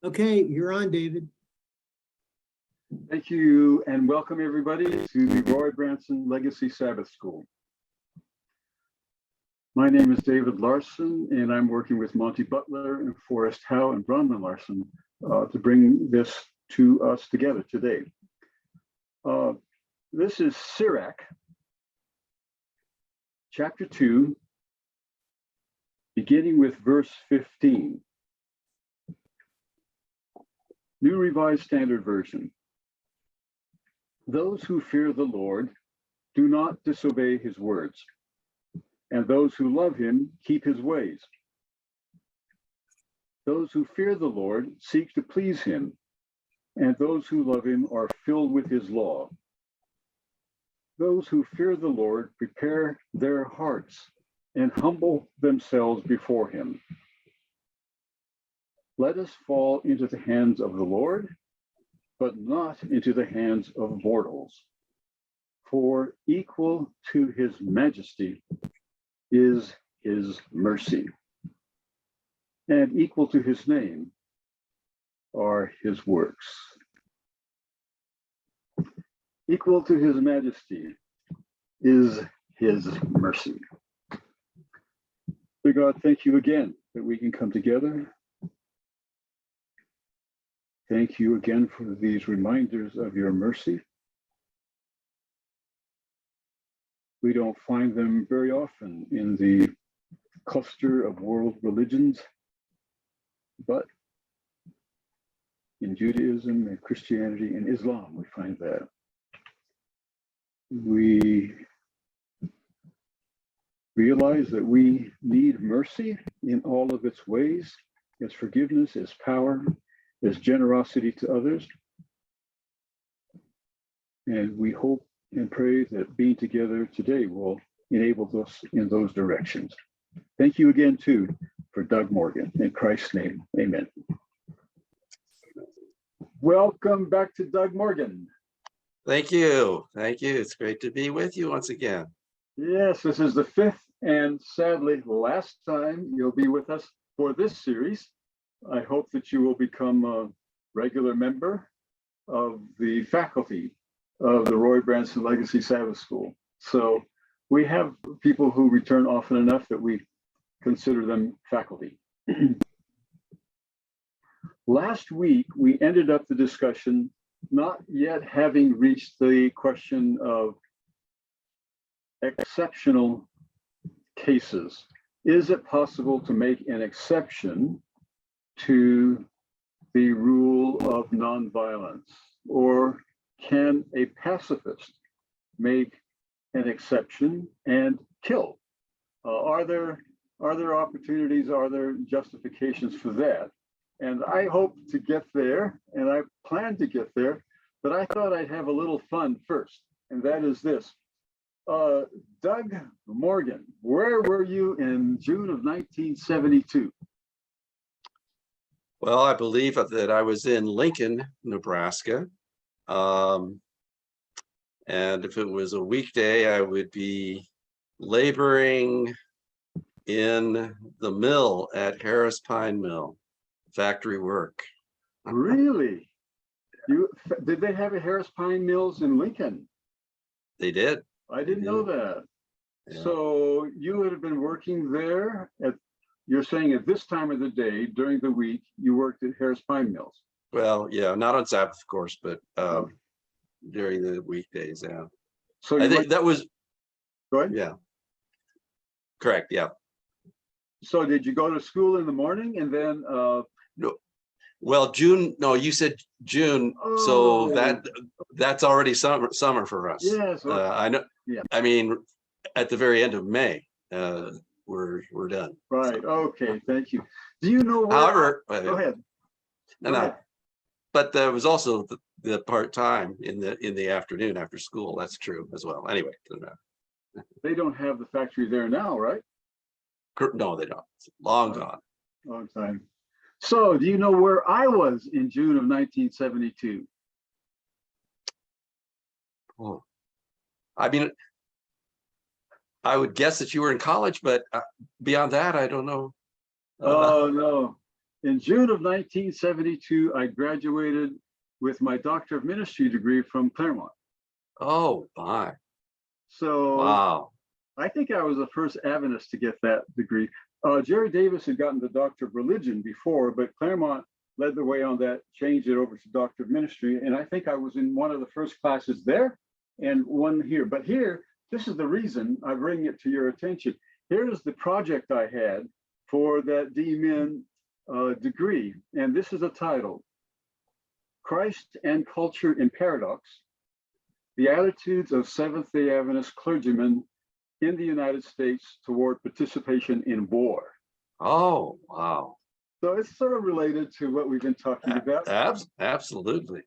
Okay, you're on, David. Thank you, and welcome everybody to the Roy Branson Legacy Sabbath School. My name is David Larson, and I'm working with Monty Butler and Forrest Howe and Bronwyn Larson to bring this to us together today. This is Sirach, chapter 2, beginning with verse 15. New Revised Standard Version. Those who fear the Lord do not disobey his words, and those who love him keep his ways. Those who fear the Lord seek to please him, and those who love him are filled with his law. Those who fear the Lord prepare their hearts and humble themselves before him. Let us fall into the hands of the Lord, but not into the hands of mortals. For equal to his majesty is his mercy, and equal to his name are his works. Equal to his majesty is his mercy. Dear God, thank you again that we can come together. Thank you again for these reminders of your mercy. We don't find them very often in the cluster of world religions, but in Judaism and Christianity and Islam, we find that. We realize that we need mercy in all of its ways, as forgiveness, as power, as generosity to others. And we hope and pray that being together today will enable us in those directions. Thank you again, too, for Doug Morgan. In Christ's name, amen. Welcome back to Doug Morgan. Thank you. Thank you. It's great to be with you once again. Yes, this is the fifth and sadly last time you'll be with us for this series. I hope that you will become a regular member of the faculty of the Roy Branson Legacy Sabbath School. So we have people who return often enough that we consider them faculty. Last week, we ended up the discussion not yet having reached the question of exceptional cases. Is it possible to make an exception to the rule of nonviolence? Or can a pacifist make an exception and kill? Are there opportunities, are there justifications for that? And I hope to get there, and I plan to get there, but I thought I'd have a little fun first, and that is this. Doug Morgan, where were you in June of 1972? Well, I believe that I was in Lincoln, Nebraska. And if it was a weekday, I would be laboring in the mill at Harris Pine Mill, factory work. Really? Did they have a Harris Pine Mills in Lincoln? They did. I didn't know that. Yeah. So you would have been working there you're saying at this time of the day, during the week, you worked at Harris Pine Mills? Well, yeah, not on Sabbath, of course, but during the weekdays, yeah. So I think that was, go ahead. yeah. Correct, yeah. So did you go to school in the morning and then No. Well, June, no, you said June, Oh. so that's already summer for us. Yes. I know. Yeah. I mean, at the very end of May, we're done. Right. So. Okay. Thank you. Do you know where? However, go ahead. No, no. But there was also the part-time in the afternoon after school. That's true as well. Anyway, they don't have the factory there now, right? No, they don't. It's long gone. Long time. So, do you know where I was in June of 1972? Oh, I mean, I would guess that you were in college, but beyond that, I don't know. Oh no, In June of 1972, I graduated with my Doctor of Ministry degree from Claremont. Oh, my. So Wow. I think I was the first Adventist to get that degree. Jerry Davis had gotten the Doctor of Religion before, but Claremont led the way on that, changed it over to Doctor of Ministry. And I think I was in one of the first classes there and one here. But here, this is the reason I bring it to your attention. Here is the project I had for that D-Min degree. And this is a title: Christ and Culture in Paradox, the Attitudes of Seventh-day Adventist Clergymen in the United States Toward Participation in War. Oh, wow. So it's sort of related to what we've been talking about. Absolutely.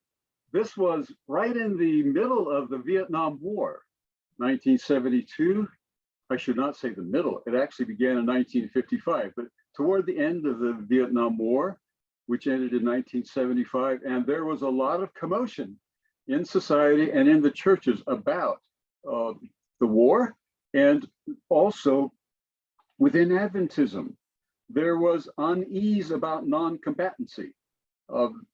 This was right in the middle of the Vietnam War, 1972. I should not say the middle. It actually began in 1955, but toward the end of the Vietnam War, which ended in 1975. And there was a lot of commotion in society and in the churches about the war, and also within Adventism. There was unease about non-combatancy.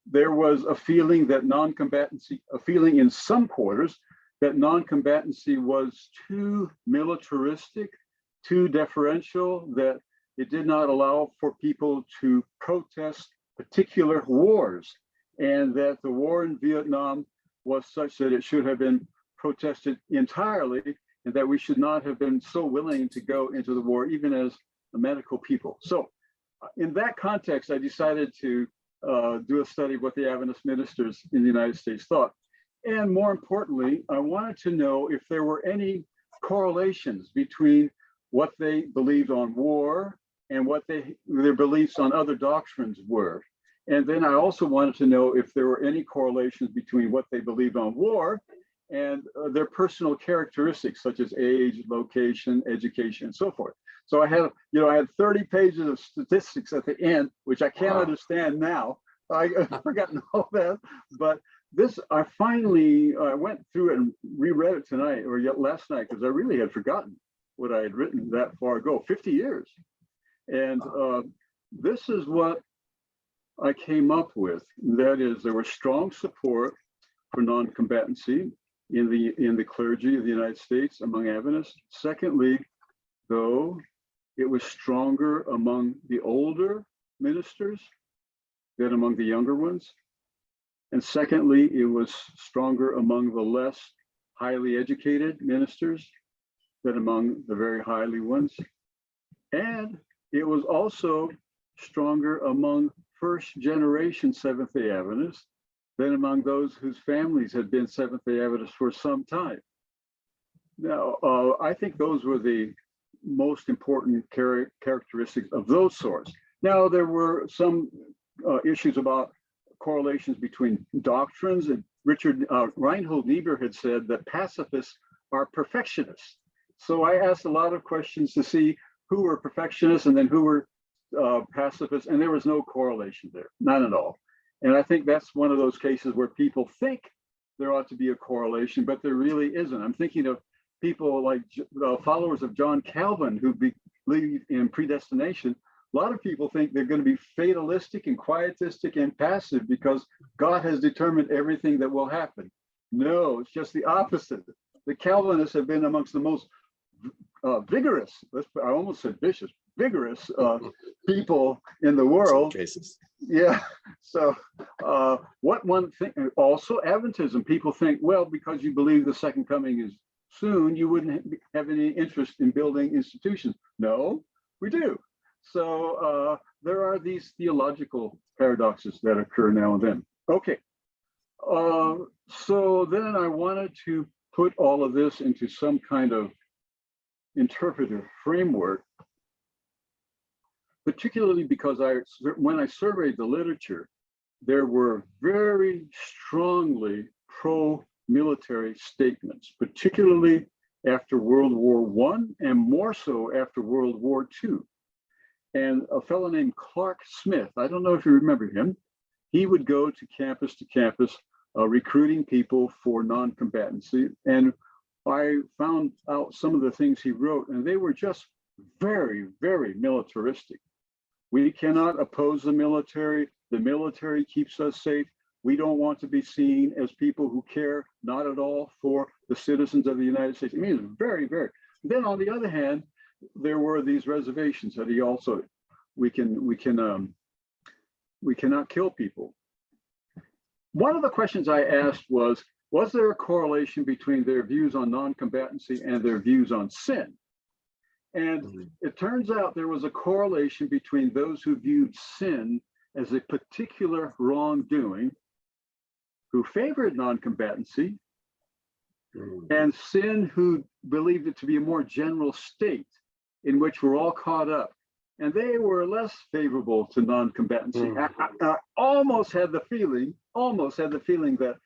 There was a feeling that non-combatancy, a feeling in some quarters that non-combatancy was too militaristic, too deferential, that it did not allow for people to protest particular wars, and that the war in Vietnam was such that it should have been protested entirely, and that we should not have been so willing to go into the war, even as medical people. So in that context, I decided to do a study of what the Adventist ministers in the United States thought. And more importantly, I wanted to know if there were any correlations between what they believed on war and what their beliefs on other doctrines were. And then I also wanted to know if there were any correlations between what they believed on war and their personal characteristics, such as age, location, education, and so forth. So I had 30 pages of statistics at the end, which I can't understand now. I've forgotten all that, but this, I finally went through it and reread it tonight or yet last night, because I really had forgotten what I had written that far ago, 50 years. And this is what I came up with. That is, there was strong support for non-combatancy in the clergy of the United States among Adventists. Secondly, though, it was stronger among the older ministers than among the younger ones. And secondly, it was stronger among the less highly educated ministers than among the very highly ones. And it was also stronger among first generation Seventh-day Adventists than among those whose families had been Seventh-day Adventists for some time. Now, I think those were the most important characteristics of those sorts. Now, there were some issues about correlations between doctrines, and Reinhold Niebuhr had said that pacifists are perfectionists. So I asked a lot of questions to see who were perfectionists and then who were pacifists, and there was no correlation there, none at all. And I think that's one of those cases where people think there ought to be a correlation, but there really isn't. I'm thinking of people like followers of John Calvin who believe in predestination. A lot of people think they're going to be fatalistic and quietistic and passive because God has determined everything that will happen. No, it's just the opposite. The Calvinists have been amongst the most vigorous, I almost said vicious, vigorous people in the world. Some cases. Yeah. So what one thing, also Adventism, people think, well, because you believe the second coming is soon, you wouldn't have any interest in building institutions. No, we do. So there are these theological paradoxes that occur now and then. Okay. So then I wanted to put all of this into some kind of interpretive framework, particularly because when I surveyed the literature, there were very strongly pro-military statements, particularly after World War I and more so after World War II. And a fellow named Clark Smith, I don't know if you remember him, he would go to campus recruiting people for non-combatancy. And I found out some of the things he wrote, and they were just very, very militaristic. We cannot oppose the military. The military keeps us safe. We don't want to be seen as people who care not at all for the citizens of the United States. I mean, it's very, very. Then on the other hand, there were these reservations that he also, we cannot kill people. One of the questions I asked was there a correlation between their views on non-combatancy and their views on sin? And it turns out there was a correlation between those who viewed sin as a particular wrongdoing, who favored non-combatancy, and sin, who believed it to be a more general state in which we're all caught up. And they were less favorable to non-combatancy. I almost had the feeling that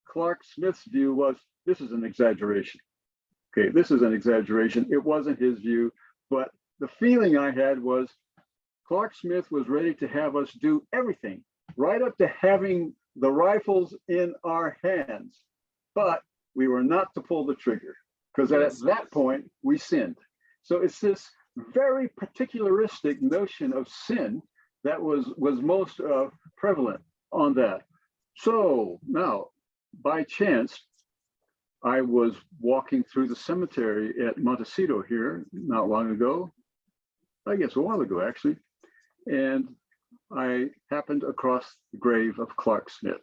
Clark Smith's view was, this is an exaggeration. Okay, this is an exaggeration. It wasn't his view, but the feeling I had was Clark Smith was ready to have us do everything, right up to having the rifles in our hands. But we were not to pull the trigger, because at that point we sinned. So it's this very particularistic notion of sin that was most prevalent on that. So now, by chance, I was walking through the cemetery at Montecito here not long ago, I guess a while ago actually, and I happened across the grave of Clark Smith.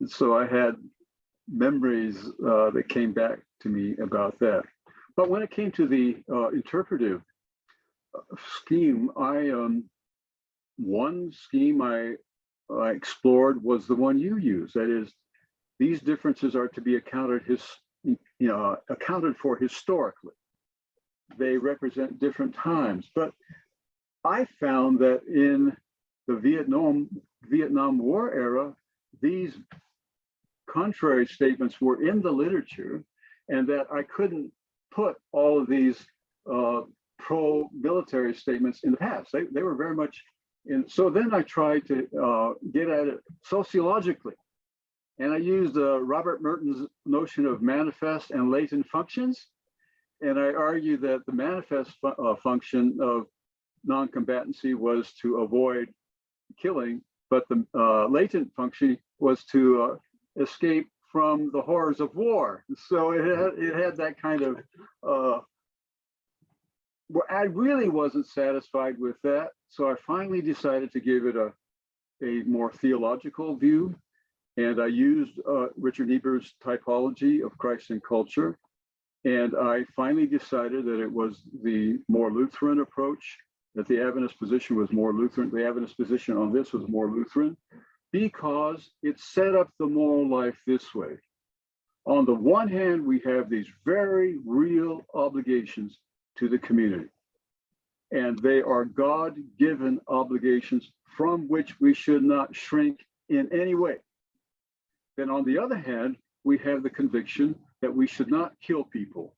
And so I had memories that came back to me about that. But when it came to the interpretive scheme, one scheme I explored was the one you use. That is, these differences are to be accounted for historically. They represent different times. But I found that in the Vietnam War era, these contrary statements were in the literature, and that I couldn't put all of these pro-military statements in the past. They were very much in. So then I tried to get at it sociologically. And I used Robert Merton's notion of manifest and latent functions. And I argued that the manifest function of non-combatancy was to avoid killing, but the latent function was to escape from the horrors of war. So it had that kind of, well, I really wasn't satisfied with that. So I finally decided to give it a more theological view. And I used Richard Niebuhr's typology of Christ and culture. And I finally decided that it was the more Lutheran approach, that the Adventist position was more Lutheran. The Adventist position on this was more Lutheran, because it set up the moral life this way. On the one hand, we have these very real obligations to the community, and they are God-given obligations from which we should not shrink in any way. Then on the other hand, we have the conviction that we should not kill people.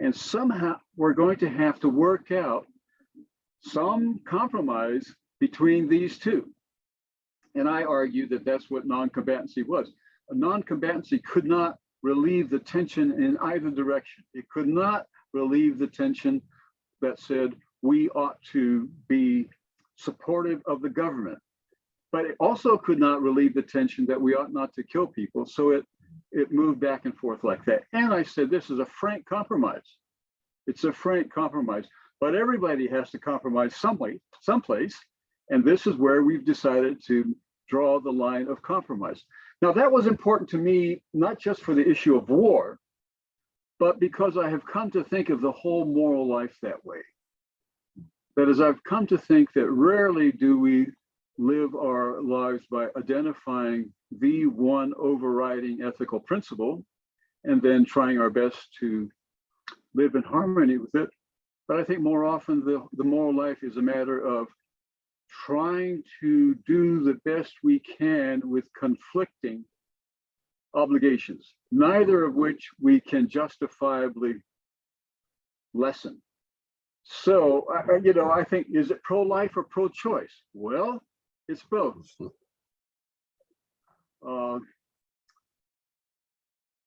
And somehow we're going to have to work out some compromise between these two. And I argue that that's what non-combatancy was. A non-combatancy could not relieve the tension in either direction. It could not relieve the tension that said we ought to be supportive of the government, but it also could not relieve the tension that we ought not to kill people. So it moved back and forth like that. And I said, this is a frank compromise. It's a frank compromise, but everybody has to compromise someplace. And this is where we've decided to draw the line of compromise. Now, that was important to me, not just for the issue of war, but because I have come to think of the whole moral life that way. That is, I've come to think that rarely do we live our lives by identifying the one overriding ethical principle and then trying our best to live in harmony with it. But I think more often the moral life is a matter of trying to do the best we can with conflicting obligations, neither of which we can justifiably lessen. So, I think, is it pro-life or pro-choice? Well, it's both.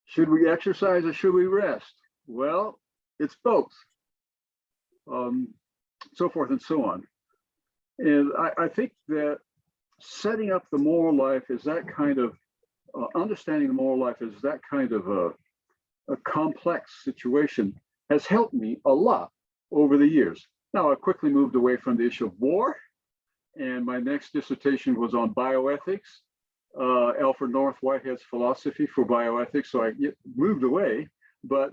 Should we exercise or should we rest? Well, it's both. So forth and so on. And I think that setting up the moral life is that kind of, understanding the moral life is that kind of a complex situation, has helped me a lot over the years. Now, I quickly moved away from the issue of war, and my next dissertation was on bioethics, Alfred North Whitehead's philosophy for bioethics. So I moved away, but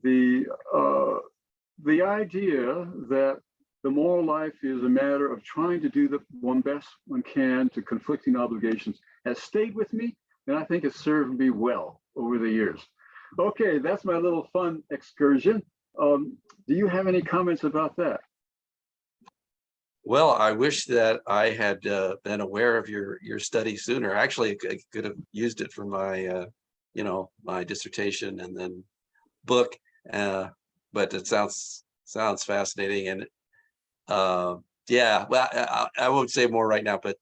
the idea that the moral life is a matter of trying to do the one best one can to conflicting obligations has stayed with me, and I think it's served me well over the years. Okay, that's my little fun excursion. Do you have any comments about that? Well, I wish that I had been aware of your study sooner. Actually, I could have used it for my, my dissertation and then book. But it sounds fascinating, and yeah. Well, I won't say more right now, but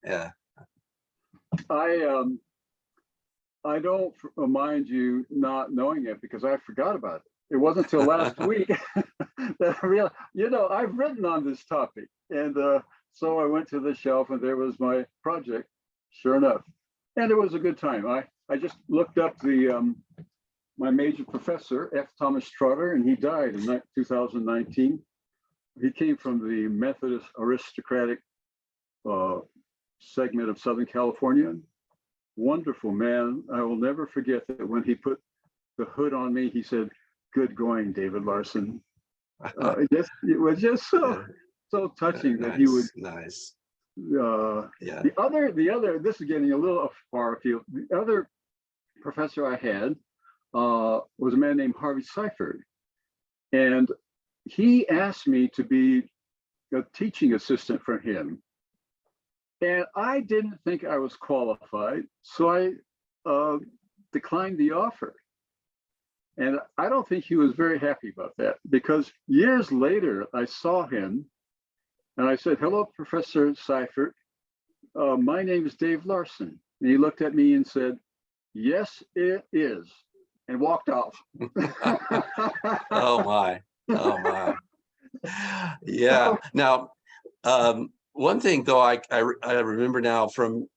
yeah. I don't mind you not knowing it because I forgot about it. It wasn't until last week that I realized, I've written on this topic. And so I went to the shelf and there was my project, sure enough. And it was a good time. I just looked up my major professor, F. Thomas Trotter, and he died in 2019. He came from the Methodist aristocratic segment of Southern California. Wonderful man. I will never forget that when he put the hood on me, he said, "Good going, David Larson." It was just so touching that he would. Nice. Yeah. The other. This is getting a little far afield. The other professor I had was a man named Harvey Seifert, and he asked me to be a teaching assistant for him. And I didn't think I was qualified, so I declined the offer. And I don't think he was very happy about that, because years later, I saw him and I said, "Hello, Professor Seifert. My name is Dave Larson." And he looked at me and said, "Yes, it is," and walked off. Oh my. Yeah. Now, one thing though, I remember now from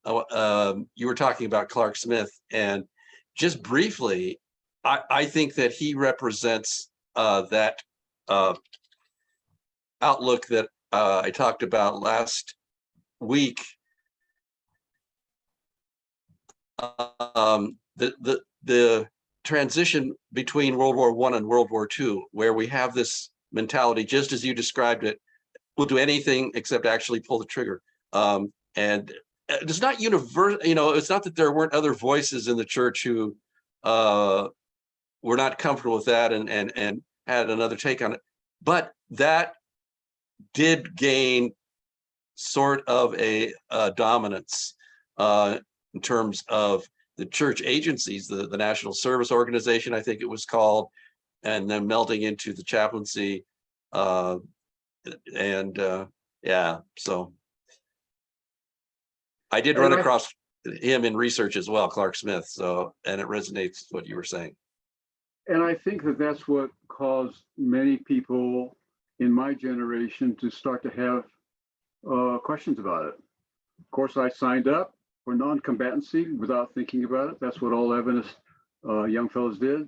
you were talking about Clark Smith, and just briefly, I think that he represents that outlook that I talked about last week. The transition between World War I and World War II, where we have this mentality, just as you described it, we'll do anything except actually pull the trigger. And it's not universal, it's not that there weren't other voices in the church who were not comfortable with that and had another take on it. But that did gain sort of a dominance in terms of the church agencies, the National Service Organization, I think it was called, and then melding into the chaplaincy. Yeah, so I did run across him in research as well, Clark Smith. So, and it resonates with what you were saying. And I think that that's what caused many people in my generation to start to have questions about it. Of course, I signed up for non-combatancy without thinking about it. That's what all Adventist young fellows did.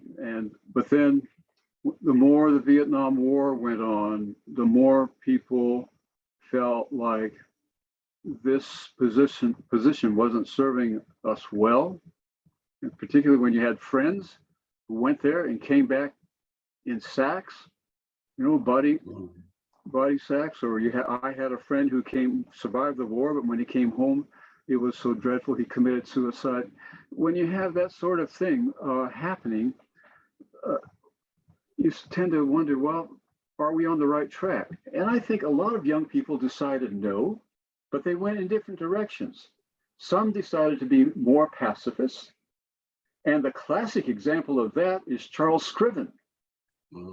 But then the more the Vietnam War went on, the more people felt like this position wasn't serving us well, and particularly when you had friends who went there and came back in sacks, body sacks, or I had a friend who survived the war, but when he came home, it was so dreadful he committed suicide. When you have that sort of thing happening, you tend to wonder, well, are we on the right track? And I think a lot of young people decided no, but they went in different directions. Some decided to be more pacifists. And the classic example of that is Charles Scriven,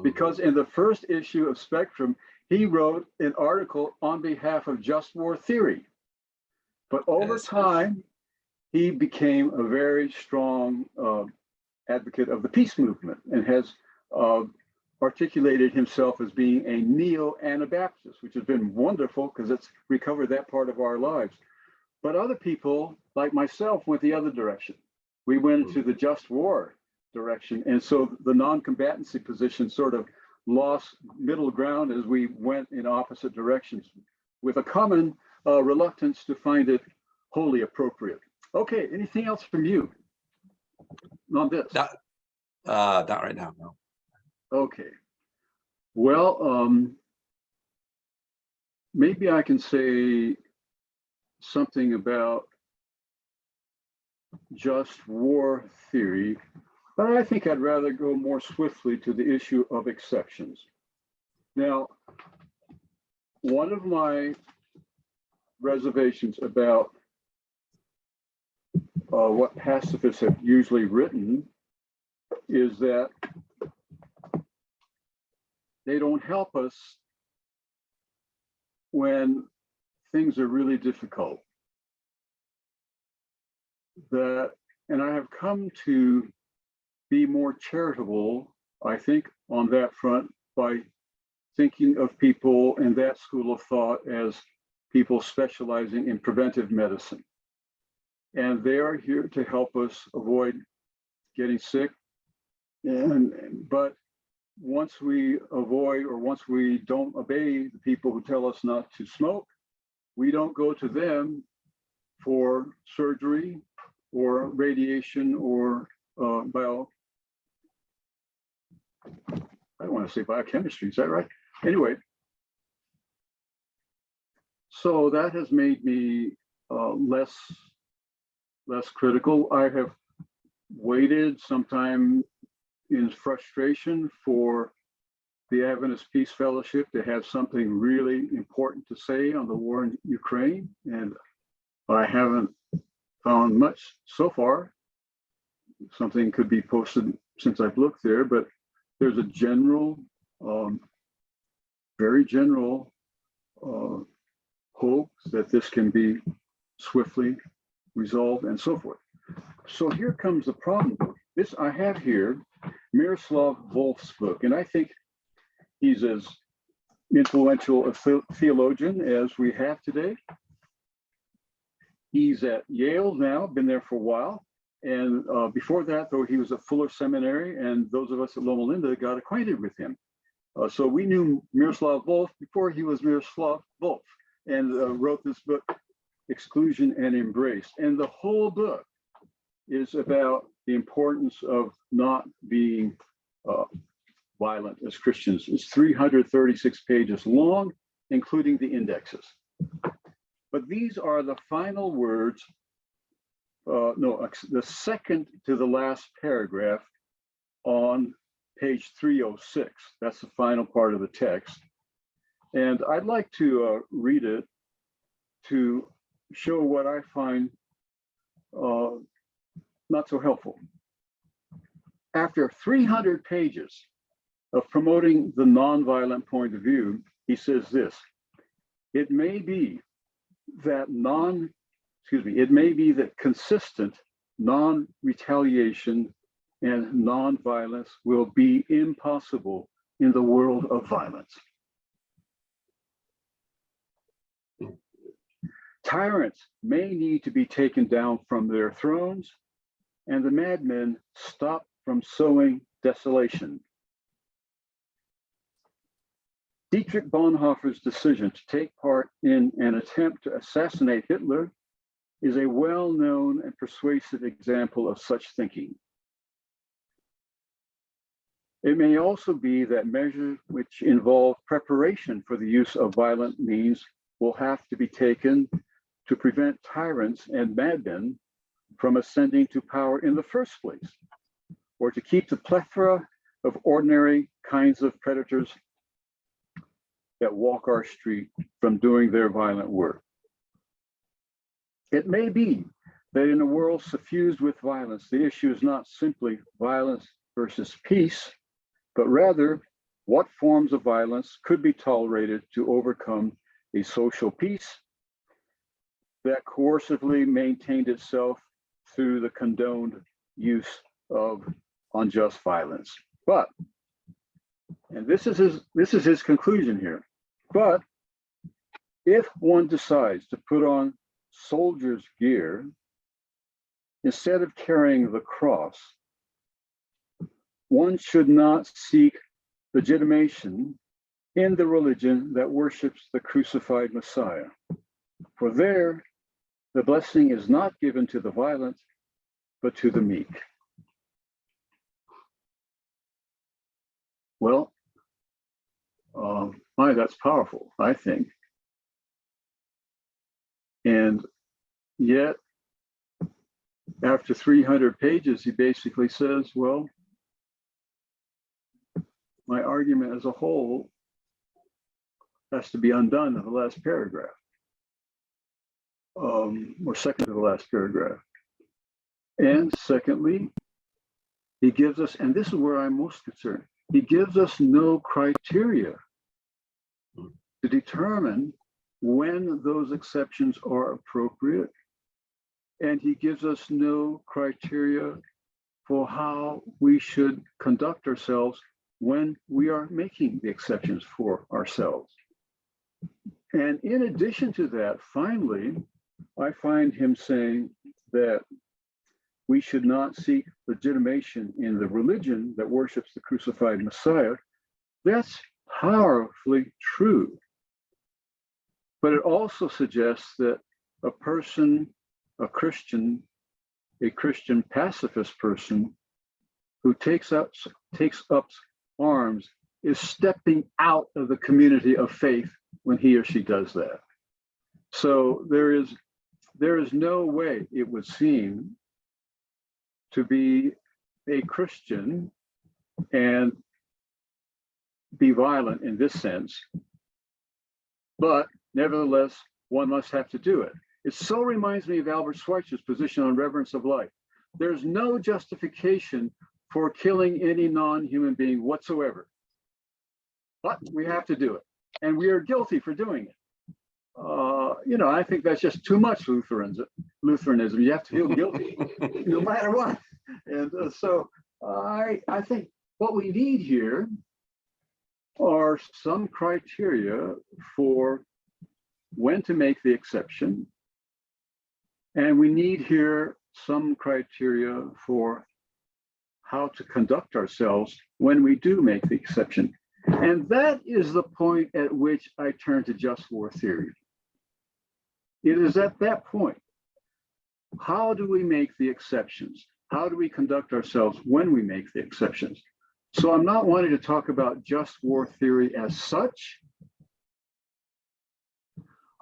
because in the first issue of Spectrum, he wrote an article on behalf of just war theory. But over time, he became a very strong advocate of the peace movement and has articulated himself as being a neo-Anabaptist, which has been wonderful because it's recovered that part of our lives. But other people, like myself, went the other direction. We went into the just war direction. And so the non-combatancy position sort of lost middle ground as we went in opposite directions with a common reluctance to find it wholly appropriate. Okay, anything else from you on this? Not right now, no. Okay. Well, maybe I can say something about just war theory, but I think I'd rather go more swiftly to the issue of exceptions. Now, one of my reservations about what pacifists have usually written is that they don't help us when things are really difficult. And I have come to be more charitable, I think, on that front by thinking of people in that school of thought as people specializing in preventive medicine. And they are here to help us avoid getting sick. But once we avoid, or once we don't obey the people who tell us not to smoke, we don't go to them for surgery or radiation or I don't want to say biochemistry, is that right? Anyway, so that has made me less critical. I have waited sometime in frustration for the Adventist Peace Fellowship to have something really important to say on the war in Ukraine, and I haven't found much so far. Something could be posted since I've looked there, but there's a general, very general hope that this can be swiftly resolved and so forth. So here comes the problem. This I have here, Miroslav Volf's book, and I think he's as influential a theologian as we have today. He's at Yale now, been there for a while. And before that, though, he was at Fuller Seminary, and those of us at Loma Linda got acquainted with him. So we knew Miroslav Volf before he was Miroslav Volf, and wrote this book, Exclusion and Embrace. And the whole book is about the importance of not being violent as Christians. It's 336 pages long, including the indexes. But these are the final words, the second to the last paragraph on page 306. That's the final part of the text. And I'd like to read it to show what I find not so helpful. After 300 pages of promoting the nonviolent point of view, he says this: it may be that consistent non-retaliation and non-violence will be impossible in the world of violence. Tyrants may need to be taken down from their thrones, and the madmen stop from sowing desolation. Dietrich Bonhoeffer's decision to take part in an attempt to assassinate Hitler is a well-known and persuasive example of such thinking. It may also be that measures which involve preparation for the use of violent means will have to be taken to prevent tyrants and madmen from ascending to power in the first place, or to keep the plethora of ordinary kinds of predators that walk our street from doing their violent work. It may be that in a world suffused with violence, the issue is not simply violence versus peace, but rather what forms of violence could be tolerated to overcome a social peace that coercively maintained itself through the condoned use of unjust violence. But And this is his conclusion here. But if one decides to put on soldier's gear instead of carrying the cross, one should not seek legitimation in the religion that worships the crucified Messiah. For there, the blessing is not given to the violent, but to the meek. Well, that's powerful, I think. And yet, after 300 pages, he basically says, well, my argument as a whole has to be undone in the last paragraph, or second to the last paragraph. And secondly, he gives us, and this is where I'm most concerned, he gives us no criteria to determine when those exceptions are appropriate. And he gives us no criteria for how we should conduct ourselves when we are making the exceptions for ourselves. And in addition to that, finally, I find him saying that we should not seek legitimation in the religion that worships the crucified Messiah. That's powerfully true. But it also suggests that a person, a Christian pacifist person who takes up arms is stepping out of the community of faith when he or she does that. So there is no way, it would seem, to be a Christian and be violent in this sense, but nevertheless, one must have to do it. It so reminds me of Albert Schweitzer's position on reverence of life. There's no justification for killing any non-human being whatsoever, but we have to do it, and we are guilty for doing it. I think that's just too much Lutheranism. You have to feel guilty no matter what. And so I think what we need here are some criteria for when to make the exception. And we need here some criteria for how to conduct ourselves when we do make the exception. And that is the point at which I turn to just war theory. It is at that point. How do we make the exceptions? How do we conduct ourselves when we make the exceptions? So I'm not wanting to talk about just war theory as such.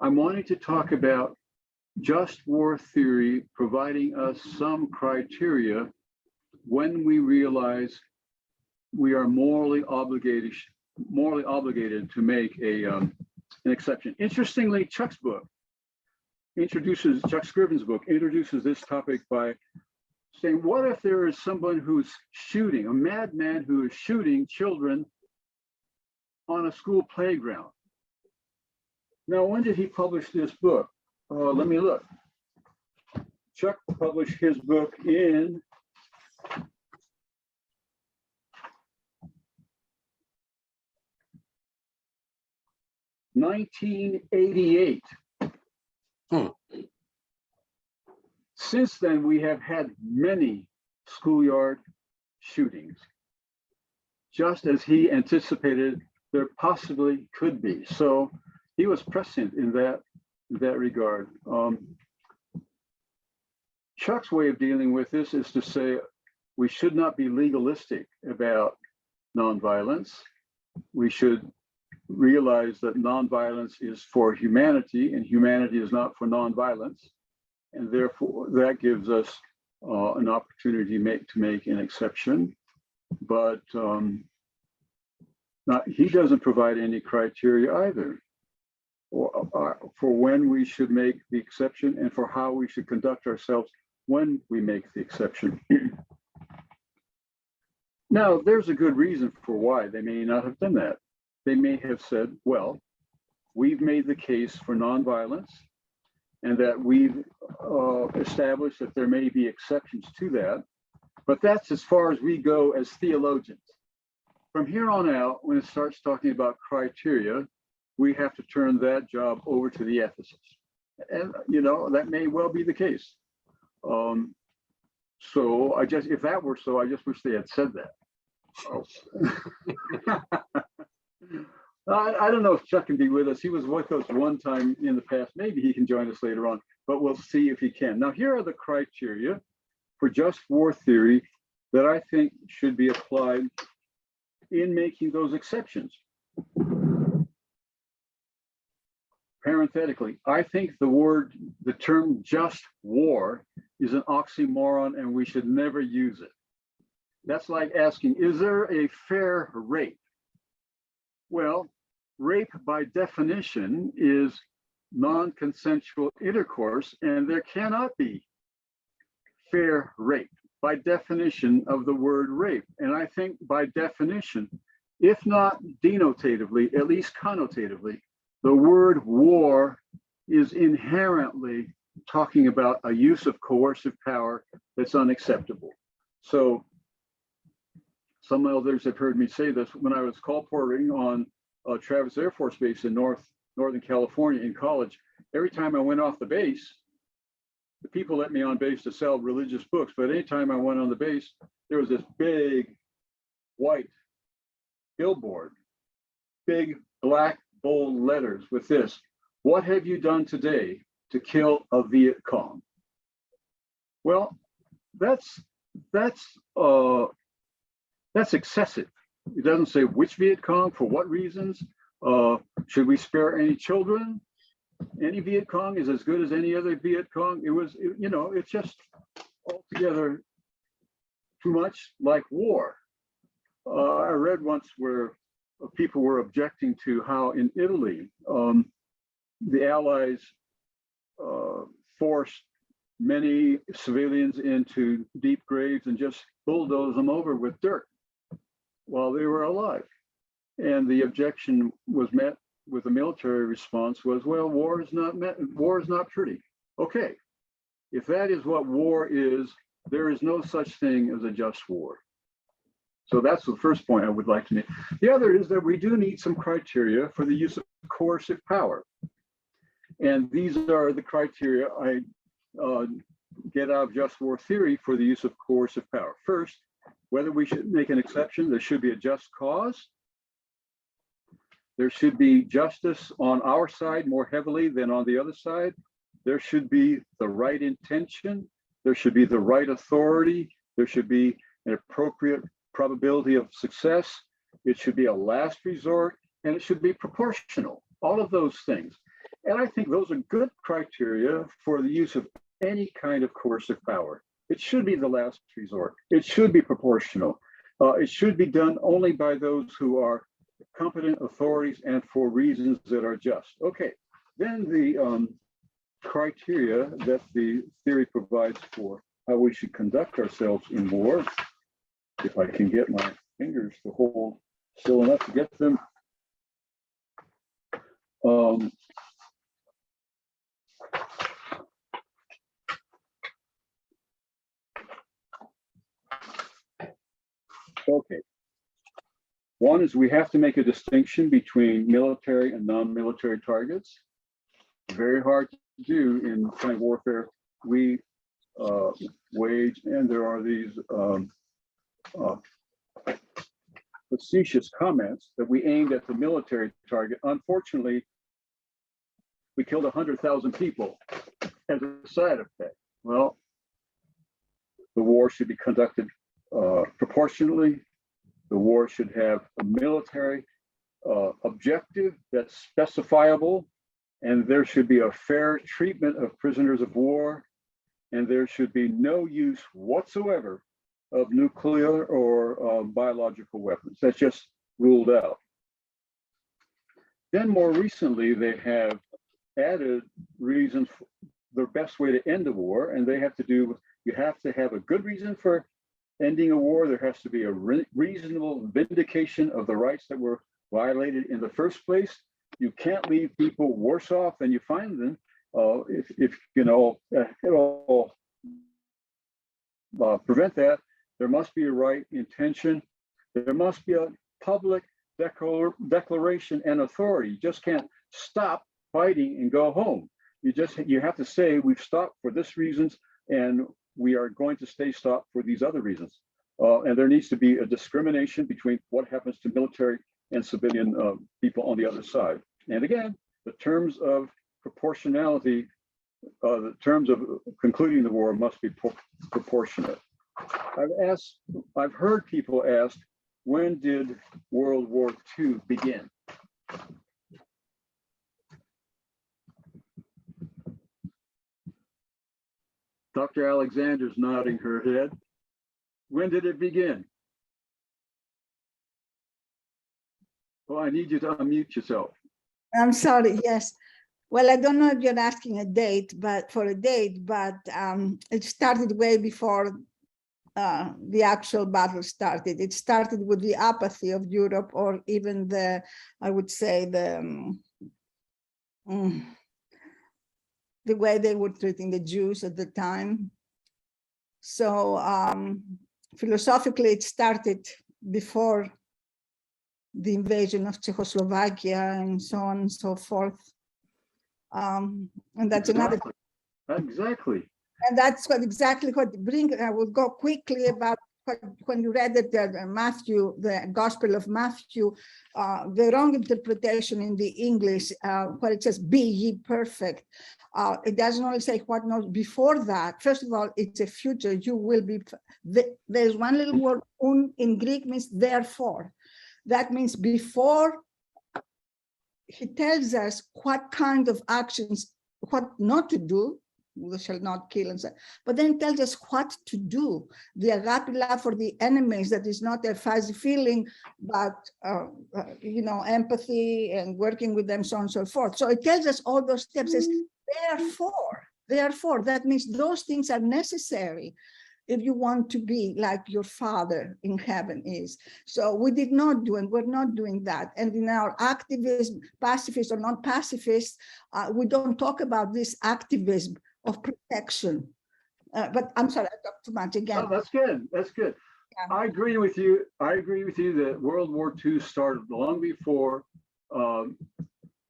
I'm wanting to talk about just war theory providing us some criteria when we realize we are morally obligated to make an exception. Interestingly, Chuck Scriven's book introduces this topic by saying, what if there is someone who's shooting, a madman who is shooting children on a school playground? Now, when did he publish this book? Let me look. Chuck published his book in 1988. Since then, we have had many schoolyard shootings, just as he anticipated there possibly could be. So he was prescient in that regard. Chuck's way of dealing with this is to say we should not be legalistic about nonviolence. We should realize that nonviolence is for humanity and humanity is not for nonviolence. And therefore, that gives us an opportunity to make an exception. But he doesn't provide any criteria either for when we should make the exception and for how we should conduct ourselves when we make the exception. Now, there's a good reason for why they may not have done that. They may have said, well, we've made the case for nonviolence and that we've established that there may be exceptions to that, but that's as far as we go as theologians. from here on out, when it starts talking about criteria, we have to turn that job over to the ethicists. And, you know, that may well be the case. So if that were so, I just wish they had said that. Oh. I don't know if Chuck can be with us. He was with us one time in the past. Maybe he can join us later on, but we'll see if he can. Now, here are the criteria for just war theory that I think should be applied in making those exceptions. Parenthetically, I think the term just war is an oxymoron and we should never use it. That's like asking, is there a fair rape? Well, rape by definition is non-consensual intercourse, and there cannot be fair rape by definition of the word rape. And I think by definition, if not denotatively, at least connotatively, the word war is inherently talking about a use of coercive power that's unacceptable. So some elders have heard me say this when I was colporting on Travis Air Force Base in Northern California in college. Every time I went off the base, the people let me on base to sell religious books, but anytime I went on the base, there was this big white billboard, big black bold letters with this: "What have you done today to kill a Viet Cong?" Well, that's excessive. It doesn't say which Viet Cong, for what reasons. Should we spare any children? Any Viet Cong is as good as any other Viet Cong. It's just altogether too much like war. I read once where people were objecting to how in Italy, the Allies forced many civilians into deep graves and just bulldozed them over with dirt while they were alive. And the objection was met with a military response was, well, war is not pretty. Okay, if that is what war is, there is no such thing as a just war. So that's the first point I would like to make. The other is that we do need some criteria for the use of coercive power. And these are the criteria I get out of just war theory for the use of coercive power. First, whether we should make an exception, there should be a just cause. There should be justice on our side more heavily than on the other side. There should be the right intention. There should be the right authority. There should be an appropriate probability of success. It should be a last resort, and it should be proportional. All of those things. And I think those are good criteria for the use of any kind of coercive power. It should be the last resort. It should be proportional. It should be done only by those who are competent authorities and for reasons that are just. Okay, then the criteria that the theory provides for how we should conduct ourselves in war. If I can get my fingers to hold still enough to get them. Okay. One is we have to make a distinction between military and non-military targets. Very hard to do in kind of warfare. We wage, and there are these facetious comments that we aimed at the military target. Unfortunately, we killed 100,000 people as a side effect. Well, the war should be conducted proportionally. The war should have a military objective that's specifiable, and there should be a fair treatment of prisoners of war, and there should be no use whatsoever of nuclear or biological weapons. That's just ruled out. Then more recently, they have added reasons for the best way to end a war, and they have to do with, you have to have a good reason for ending a war. There has to be a reasonable vindication of the rights that were violated in the first place. You can't leave people worse off than you find them. If you know, it'll prevent that. There must be a right intention. There must be public declaration and authority. You just can't stop fighting and go home. You have to say we've stopped for this reasons and we are going to stay stopped for these other reasons. And there needs to be a discrimination between what happens to military and civilian people on the other side. And again, the terms of proportionality, the terms of concluding the war must be proportionate. I've heard people ask, when did World War II begin? Dr. Alexander's nodding her head. When did it begin? Well, I need you to unmute yourself. I'm sorry, yes. Well, I don't know if you're asking a date, but it started way before the actual battle started. It started with the apathy of Europe, or even I would say the way they were treating the Jews at the time. So philosophically, it started before the invasion of Czechoslovakia and so on and so forth. And that's another. Exactly. And that's exactly what I will go quickly about when you read it, Matthew, the Gospel of Matthew, the wrong interpretation in the English, where it says, be ye perfect. It doesn't only say what knows before that. First of all, it's a future, you will be, there's one little word, in Greek means therefore. That means before he tells us what kind of actions, what not to do, we shall not kill and so, but then tells us what to do. The agape love for the enemies, that is not a fuzzy feeling, but empathy and working with them, so on and so forth. So it tells us all those steps. Says, therefore, that means those things are necessary if you want to be like your Father in heaven is. So we did not do, and we're not doing that. And in our activism, pacifist or non-pacifist, we don't talk about this activism of protection. But I'm sorry, I talked too much again. Oh, that's good. That's good. Yeah. I agree with you. I agree with you that World War II started long before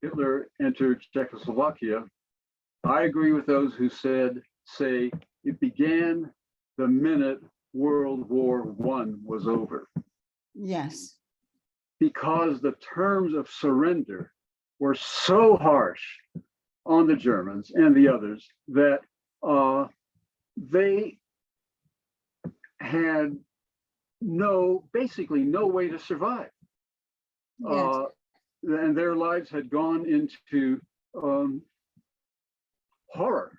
Hitler entered Czechoslovakia. I agree with those who say it began the minute World War I was over. Yes. Because the terms of surrender were so harsh on the Germans and the others that they had basically no way to survive. Yes. And their lives had gone into horror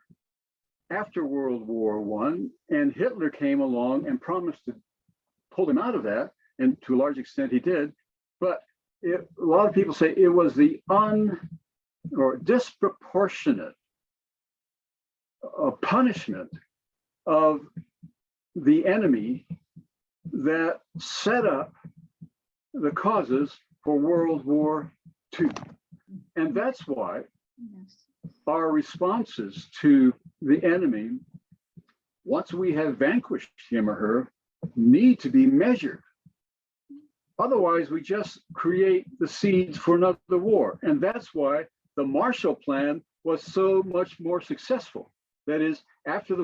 after World War I, and Hitler came along and promised to pull them out of that, and to a large extent he did. But a lot of people say it was the disproportionate punishment of the enemy that set up the causes for World War II. And that's why our responses to the enemy, once we have vanquished him or her, need to be measured. Otherwise, we just create the seeds for another war. And that's why the Marshall Plan was so much more successful. That is, after the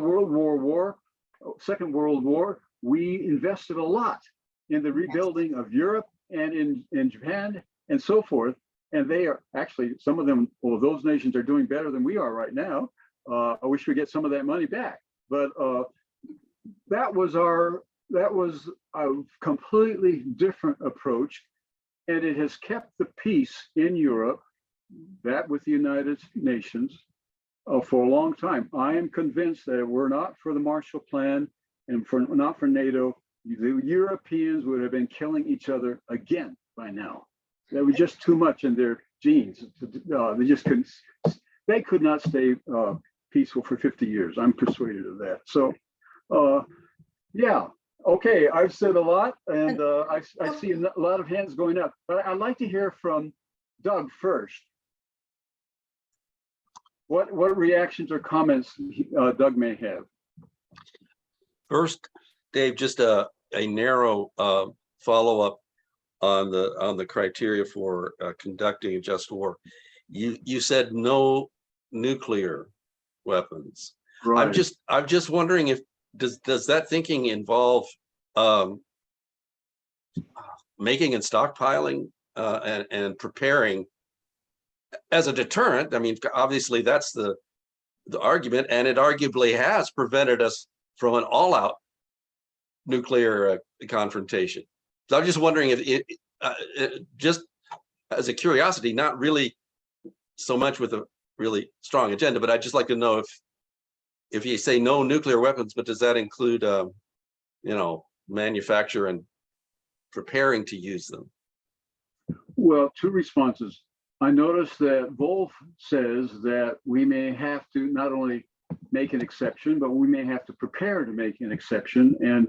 Second World War, we invested a lot in the rebuilding of Europe and in Japan and so forth. And they are actually, some of them, well, those nations are doing better than we are right now. I wish we get some of that money back. But that was a completely different approach. And it has kept the peace in Europe, that with the United Nations, for a long time. I am convinced that if we're not for the Marshall Plan and not for NATO, the Europeans would have been killing each other again by now. That was just too much in their genes. They could not stay peaceful for 50 years. I'm persuaded of that. So, yeah. Okay, I've said a lot, and I see a lot of hands going up. But I'd like to hear from Doug first. What reactions or comments Doug may have? First, Dave, just a narrow follow-up. on the criteria for conducting a just war. You said no nuclear weapons. Right. I'm just wondering if does that thinking involve making and stockpiling and preparing as a deterrent? I mean, obviously that's the argument, and it arguably has prevented us from an all-out nuclear confrontation. So I'm just wondering if just as a curiosity, not really so much with a really strong agenda, but I'd just like to know if you say no nuclear weapons, but does that include manufacture and preparing to use them? Well, two responses. I noticed that Wolf says that we may have to not only make an exception, but we may have to prepare to make an exception and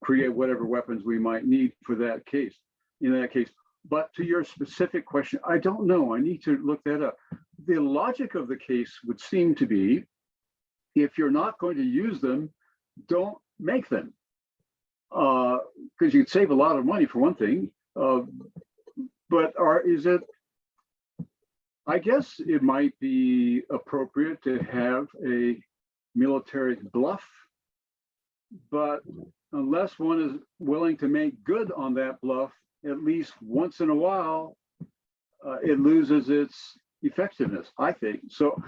create whatever weapons we might need for that case, in that case. But to your specific question, I don't know. I need to look that up. The logic of the case would seem to be, if you're not going to use them, don't make them. Because you'd save a lot of money for one thing. But is it, I guess it might be appropriate to have a military bluff, but unless one is willing to make good on that bluff, at least once in a while, it loses its effectiveness, I think. So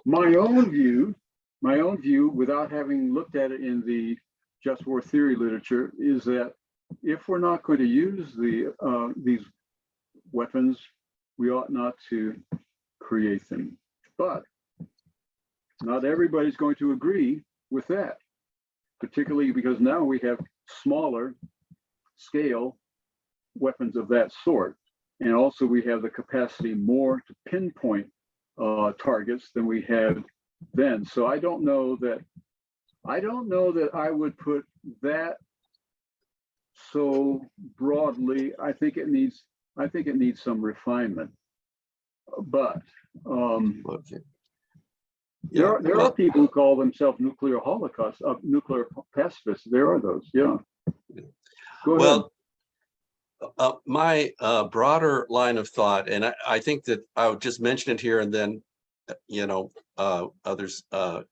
my own view, without having looked at it in the just war theory literature, is that if we're not going to use these weapons, we ought not to create them. But not everybody's going to agree with that, particularly because now we have smaller scale weapons of that sort. And also we have the capacity more to pinpoint targets than we had then. So I don't know that I would put that so broadly. I think it needs some refinement. But Okay. there are people who call themselves nuclear holocaust, nuclear pacifists. There are those, yeah. Go ahead. Well, my broader line of thought, and I think that I would just mention it here, and then others that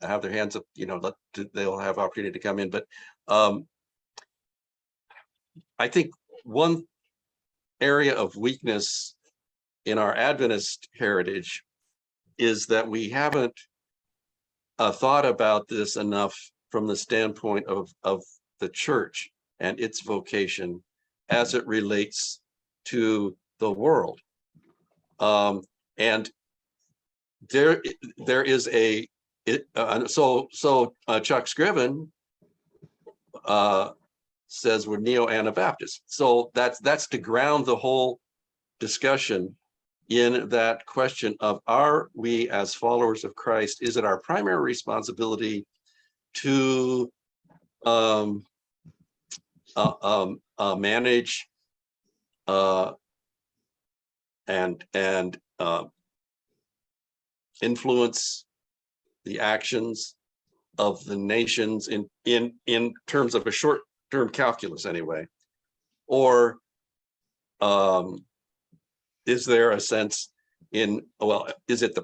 have their hands up, they'll have opportunity to come in. But I think one area of weakness in our Adventist heritage is that we haven't thought about this enough from the standpoint of the church and its vocation as it relates to the world. And there is Chuck Scriven says we're neo-Anabaptists. So that's to ground the whole discussion in that question of, are we as followers of Christ, is it our primary responsibility to manage and influence the actions of the nations in terms of a short-term calculus anyway, or is there a sense is it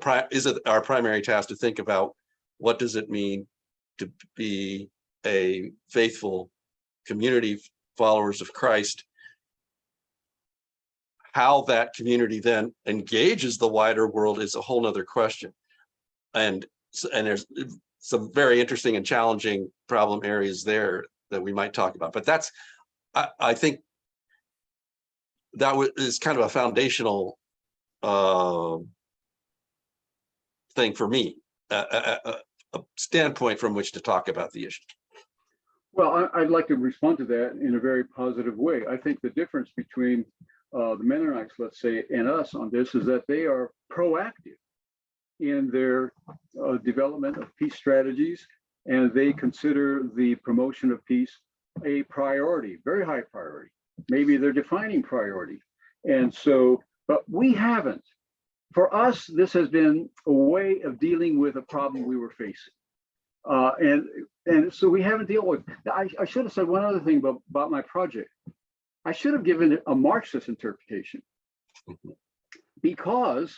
our primary task to think about what does it mean to be a faithful community followers of Christ? How that community then engages the wider world is a whole nother question. And there's some very interesting and challenging problem areas there that we might talk about. But that's, I think that is kind of a foundational thing for me, a standpoint from which to talk about the issue. Well, I'd like to respond to that in a very positive way. I think the difference between the Mennonites, let's say, and us on this is that they are proactive in their development of peace strategies, and they consider the promotion of peace a priority, very high priority, maybe their defining priority. And so, but we haven't. For us, this has been a way of dealing with a problem we were facing. And so we haven't dealt with. I should have said one other thing about my project. I should have given it a Marxist interpretation, because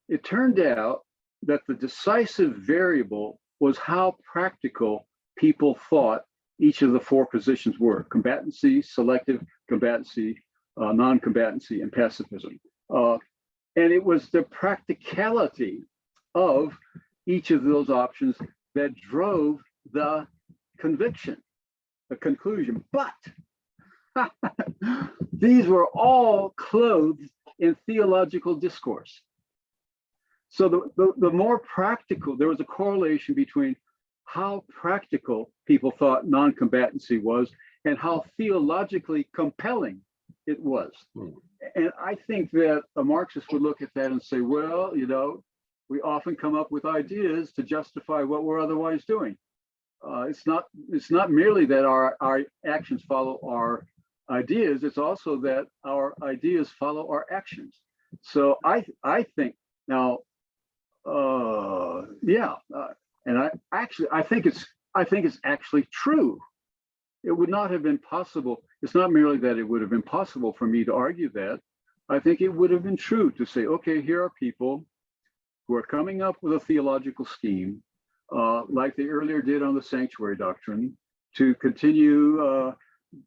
it turned out that the decisive variable was how practical people thought each of the four positions were: combatancy, selective combatancy, non-combatancy, and pacifism. And it was the practicality of each of those options that drove the conviction, the conclusion. But these were all clothed in theological discourse. So the more practical, there was a correlation between how practical people thought non-combatancy was and how theologically compelling it was. And I think that a Marxist would look at that and say, well, you know, we often come up with ideas to justify what we're otherwise doing. It's not merely that our actions follow our ideas, it's also that our ideas follow our actions. So I think now, and I think it's actually true. It would not have been possible. It's not merely that it would have been possible for me to argue that. I think it would have been true to say, okay, here are people who are coming up with a theological scheme, like they earlier did on the sanctuary doctrine, to continue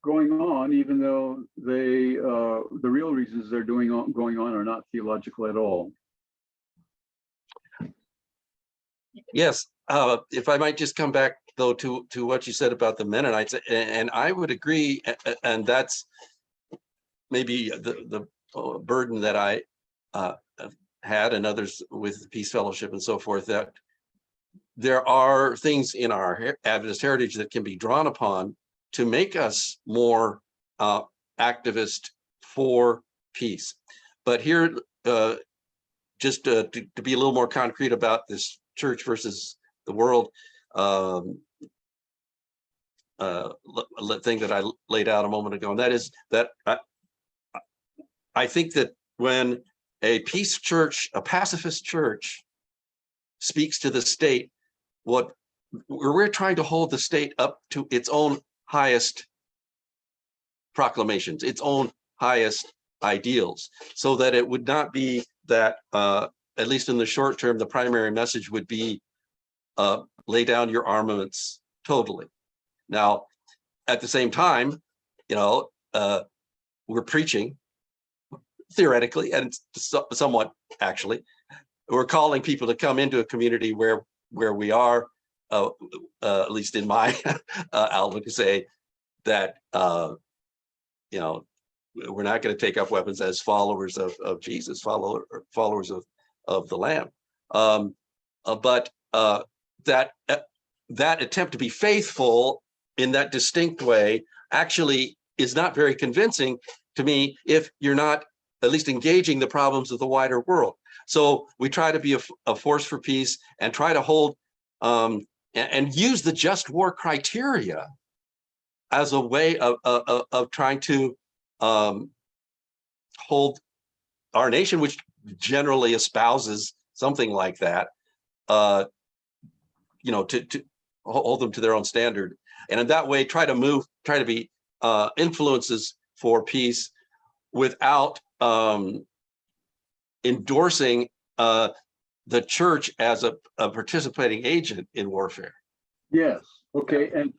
going on, even though they the real reasons they're going on are not theological at all. Yes, if I might just come back though to what you said about the Mennonites, and I would agree, and that's maybe the burden that I had and others with the Peace Fellowship and so forth, that there are things in our Adventist heritage that can be drawn upon to make us more activist for peace. But here, just to be a little more concrete about this church versus the world thing that I laid out a moment ago, and that is that I think that when a peace church, a pacifist church, speaks to the state, what we're trying to hold the state up to its own highest proclamations, its own highest ideals, so that it would not be that, at least in the short term, the primary message would be lay down your armaments totally. Now, at the same time, you know, we're preaching theoretically, and somewhat actually, we're calling people to come into a community where we are, at least in my outlook, to say that, you know, we're not going to take up weapons as followers of Jesus, followers of the Lamb. But that attempt to be faithful in that distinct way actually is not very convincing to me if you're not at least engaging the problems of the wider world. So we try to be a force for peace and try to hold and use the just war criteria as a way of trying to hold our nation, which generally espouses something like that, you know, to hold them to their own standard, and in that way try to be influences for peace without endorsing the church as a participating agent in warfare. Yes. Okay. And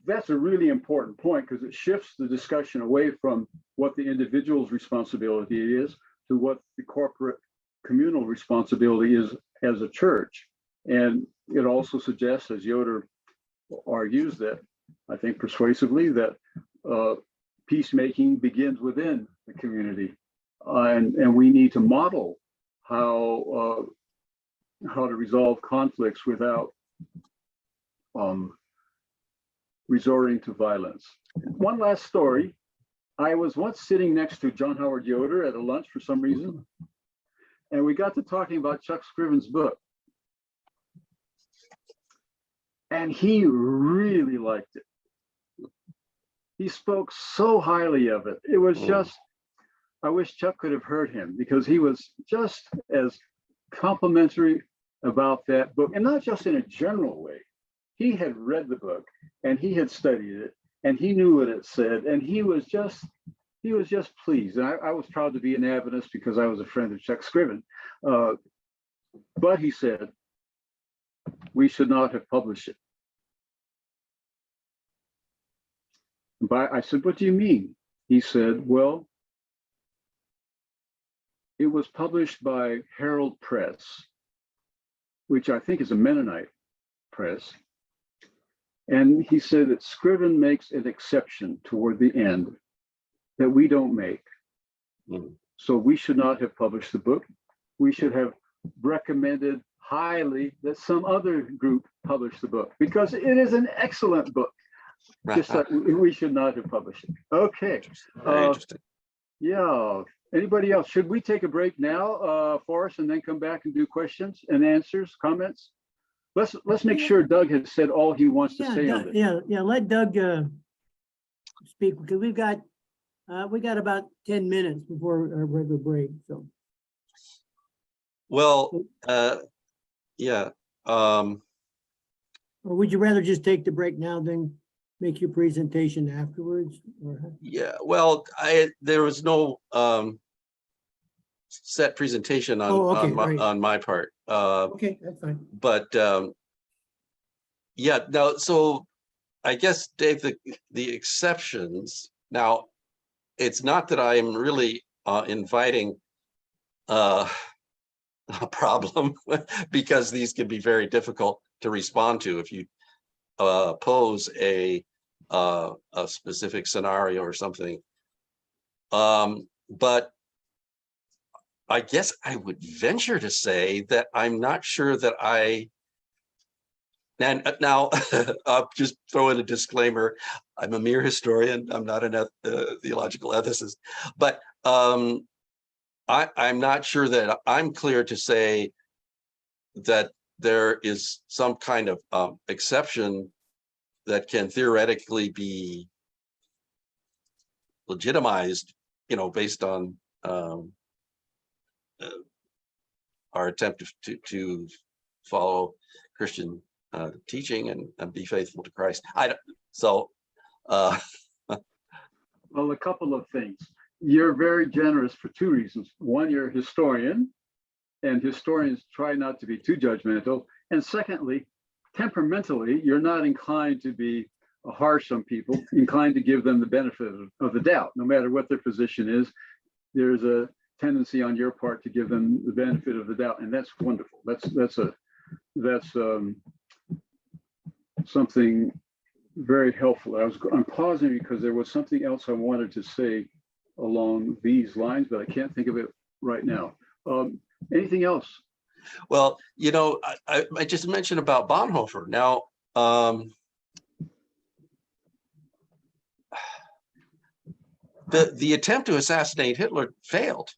that's a really important point, because it shifts the discussion away from what the individual's responsibility is to what the corporate communal responsibility is as a church. And it also suggests, as Yoder argues, that I think persuasively, that peacemaking begins within the community, and we need to model how to resolve conflicts without resorting to violence. One last story. I was once sitting next to John Howard Yoder at a lunch for some reason, and we got to talking about Chuck Scriven's book. And he really liked it. He spoke so highly of it. It was just, I wish Chuck could have heard him, because he was just as complimentary about that book, and not just in a general way. He had read the book and he had studied it, and he knew what it said, and he was just pleased. And I was proud to be an Adventist because I was a friend of Chuck Scriven. But he said, we should not have published it. But I said, what do you mean? He said, well, it was published by Herald Press, which I think is a Mennonite press. And he said that Scriven makes an exception toward the end that we don't make. So we should not have published the book. We should have recommended highly that some other group publish the book because it is an excellent book. Just like we should not have published it. Okay. Very interesting. Yeah. Anybody else? Should we take a break now, Forrest, and then come back and do questions and answers, comments? Let's make sure Doug has said all he wants to say on this. Yeah. Let Doug speak because we got about 10 minutes before our regular break. So. Well, yeah. Or would you rather just take the break now than make your presentation afterwards? Or? Yeah. Well, there was no set presentation on my part. Okay, that's fine. But yeah. Now, so I guess, Dave, the exceptions. Now, it's not that I am really inviting a problem because these can be very difficult to respond to if you pose a specific scenario or something. But I guess I would venture to say that I'm not sure that and now I'll just throw in a disclaimer. I'm a mere historian. I'm not a theological ethicist, but I'm not sure that I'm clear to say that there is some kind of exception that can theoretically be legitimized, based on our attempt to follow Christian teaching and be faithful to Christ. Well, a couple of things. You're very generous for two reasons. One, you're a historian, and historians try not to be too judgmental. And secondly, temperamentally, you're not inclined to be harsh on people, inclined to give them the benefit of the doubt. No matter what their position is, there's a tendency on your part to give them the benefit of the doubt, and that's wonderful. That's something very helpful. I'm pausing because there was something else I wanted to say along these lines, but I can't think of it right now. Anything else? Well, I just mentioned about Bonhoeffer. Now, the attempt to assassinate Hitler failed,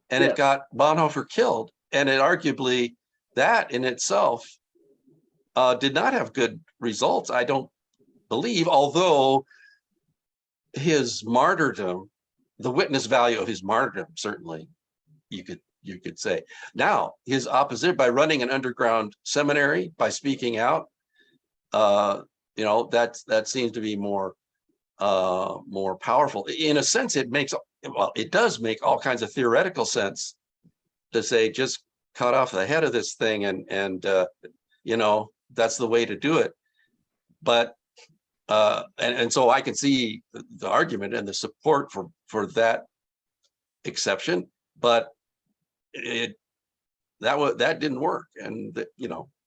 and Yes. It got Bonhoeffer killed, and it arguably that in itself did not have good results, I don't believe, although his martyrdom, the witness value of his martyrdom, certainly you could say. Now, his opposite, by running an underground seminary, by speaking out, that seems to be more powerful. In a sense, it does make all kinds of theoretical sense to say just cut off the head of this thing and that's the way to do it. But and so I can see the argument and the support for that exception, but that didn't work. And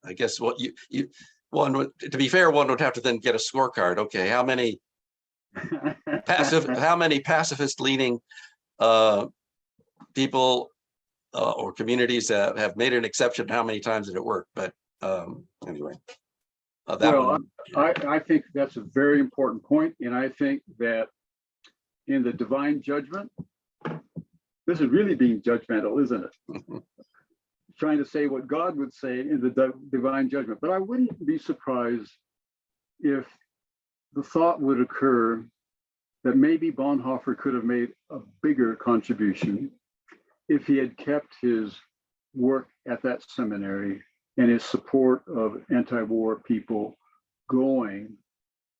I guess what to be fair, one would have to then get a scorecard. Okay, how many pacifist leaning people or communities have made an exception? How many times did it work? But anyway, I think that's a very important point, and I think that in the divine judgment, this is really being judgmental, isn't it? Trying to say what God would say in the divine judgment. But I wouldn't be surprised if the thought would occur that maybe Bonhoeffer could have made a bigger contribution if he had kept his work at that seminary and his support of anti-war people going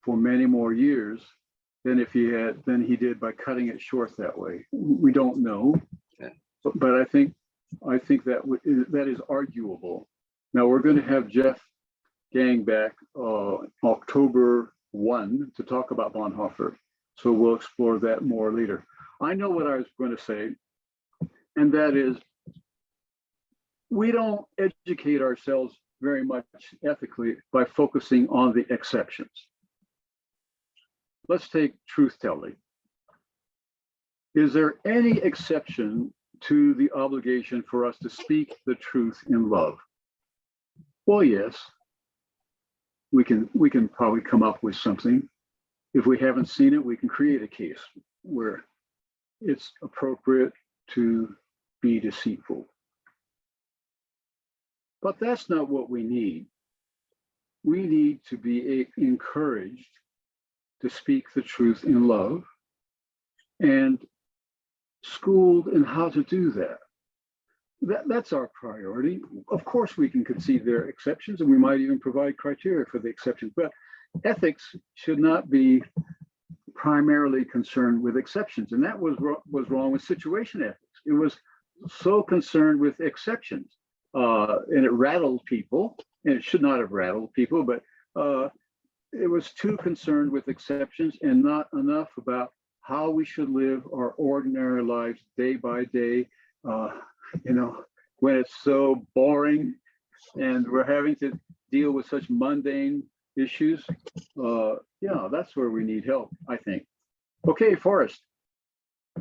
for many more years than he did by cutting it short that way. We don't know, Okay. but I think that is arguable. Now we're going to have Jeff Gang back October 1 to talk about Bonhoeffer, so we'll explore that more later. I know what I was going to say, and that is, we don't educate ourselves very much ethically by focusing on the exceptions. Let's take truth telling. Is there any exception to the obligation for us to speak the truth in love? Well, yes. We can probably come up with something. If we haven't seen it, we can create a case where it's appropriate to be deceitful. But that's not what we need. We need to be encouraged to speak the truth in love and schooled in how to do that. That's our priority. Of course, we can concede there are exceptions, and we might even provide criteria for the exceptions, but ethics should not be primarily concerned with exceptions. And that was wrong with situation ethics. It was so concerned with exceptions, and it rattled people, and it should not have rattled people, but it was too concerned with exceptions and not enough about how we should live our ordinary lives day by day. When it's so boring and we're having to deal with such mundane issues, that's where we need help, I think. Okay, Forrest,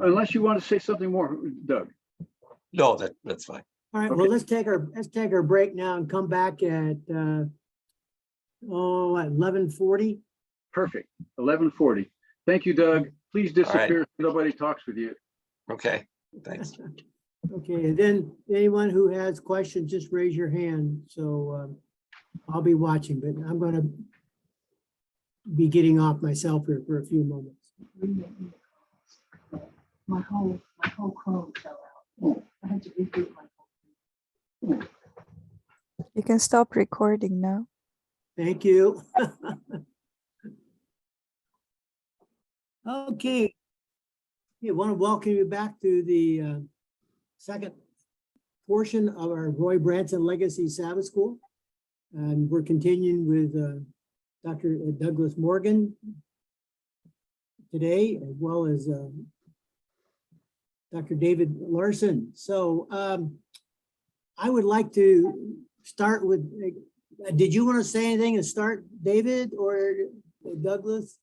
unless you want to say something more, Doug. No, that's fine. All right, Okay. well, let's take our break now and come back at 11:40. Perfect, 11:40. Thank you, Doug. Please disappear if nobody talks with you. Okay, thanks. Okay, and then anyone who has questions, just raise your hand. So I'll be watching, but I'm going to be getting off myself here for a few moments. My whole Chrome fell out. I had to reboot my whole. You can stop recording now. Thank you. Okay. I want to welcome you back to the second portion of our Roy Branson Legacy Sabbath School. And we're continuing with Dr. Douglas Morgan today, as well as Dr. David Larson. So I would like to start with, did you want to say anything and start, David or Douglas?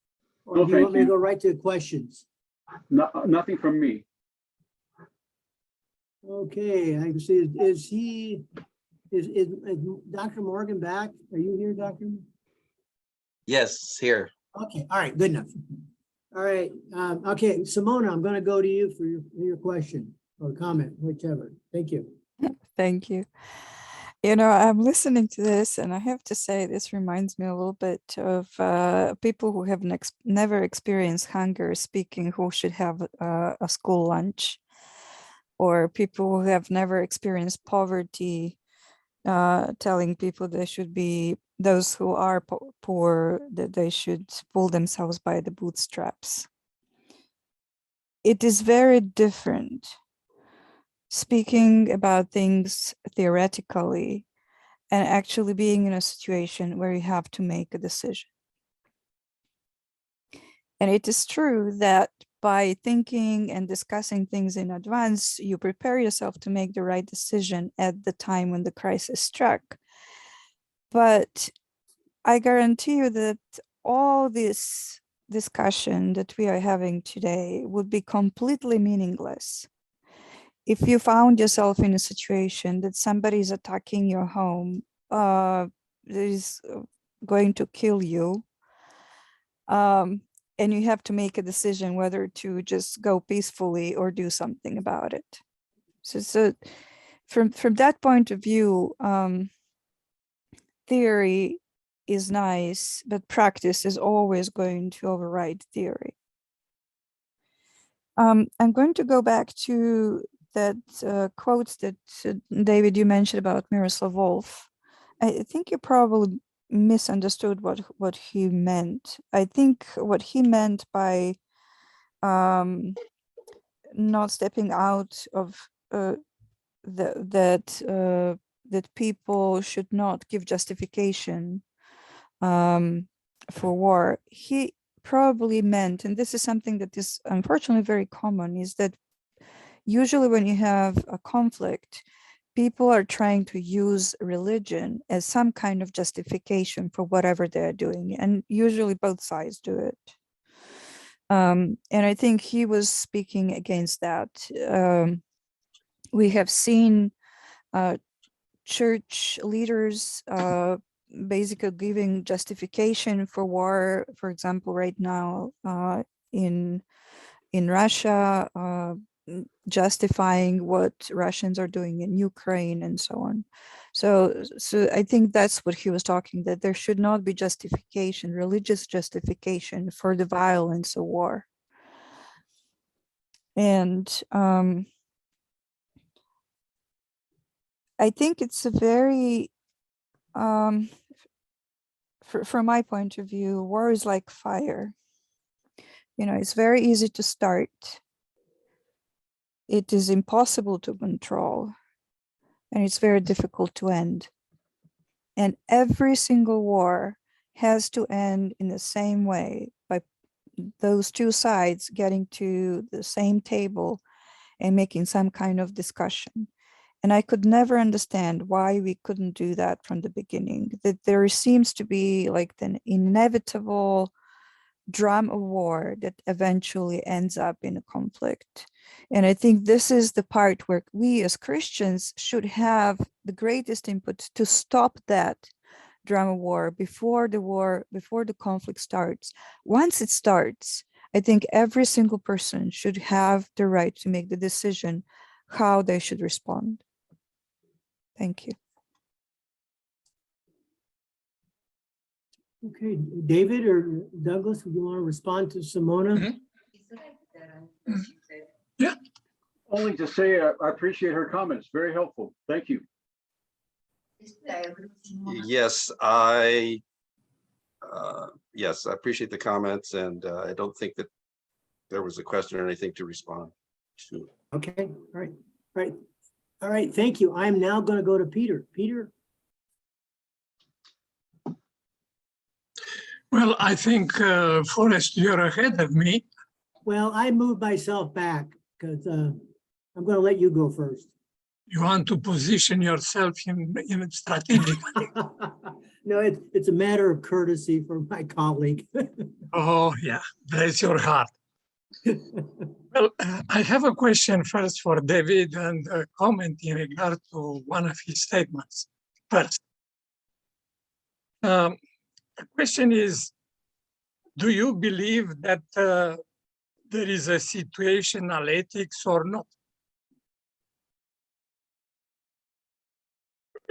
Or No, do you want thank me to you. go right to the questions? Nothing from me. Okay, I can see, is Dr. Morgan back? Are you here, Doctor? Yes, here. Okay, all right, good enough. All right, okay, Simona, I'm gonna go to you for your question or comment, whichever. Thank you. Thank you. You know, I'm listening to this, and I have to say, this reminds me a little bit of people who have never experienced hunger speaking who should have a school lunch, or people who have never experienced poverty telling people they should be, those who are poor, that they should pull themselves by the bootstraps. It is very different speaking about things theoretically and actually being in a situation where you have to make a decision. And it is true that by thinking and discussing things in advance, you prepare yourself to make the right decision at the time when the crisis struck. But I guarantee you that all this discussion that we are having today would be completely meaningless if you found yourself in a situation that somebody is attacking your home, is going to kill you, and you have to make a decision whether to just go peacefully or do something about it. So from that point of view, theory is nice, but practice is always going to override theory. I'm going to go back to that quotes that David, you mentioned about Miroslav Volf. I think you probably misunderstood what he meant. I think what he meant by not stepping out of that people should not give justification for war. He probably meant, and this is something that is unfortunately very common, is that usually when you have a conflict, people are trying to use religion as some kind of justification for whatever they're doing, and usually both sides do it. And I think he was speaking against that. We have seen church leaders basically giving justification for war. For example, right now in Russia, justifying what Russians are doing in Ukraine and so on. So I think that's what he was talking, that there should not be justification, religious justification for the violence of war. And I think it's a very, from my point of view, war is like fire. You know, it's very easy to start. It is impossible to control, and it's very difficult to end. And every single war has to end in the same way, by those two sides getting to the same table and making some kind of discussion. And I could never understand why we couldn't do that from the beginning, that there seems to be like an inevitable drum of war that eventually ends up in a conflict. And I think this is the part where we as Christians should have the greatest input to stop that drum of war, before the conflict starts. Once it starts, I think every single person should have the right to make the decision how they should respond. Thank you. Okay, David or Douglas, would you want to respond to Simona? Yeah. Only to say I appreciate her comments. Very helpful. Thank you. Yes, I appreciate the comments, and I don't think that there was a question or anything to respond to. Okay, all right, thank you. I'm now going to go to Peter. Peter? Well, I think, Forrest, you're ahead of me. Well, I moved myself back because I'm going to let you go first. You want to position yourself in strategically. No, it's a matter of courtesy for my colleague. Oh, yeah, bless your heart. Well, I have a question first for David and a comment in regard to one of his statements. First, the question is, do you believe that there is a situational ethics or not?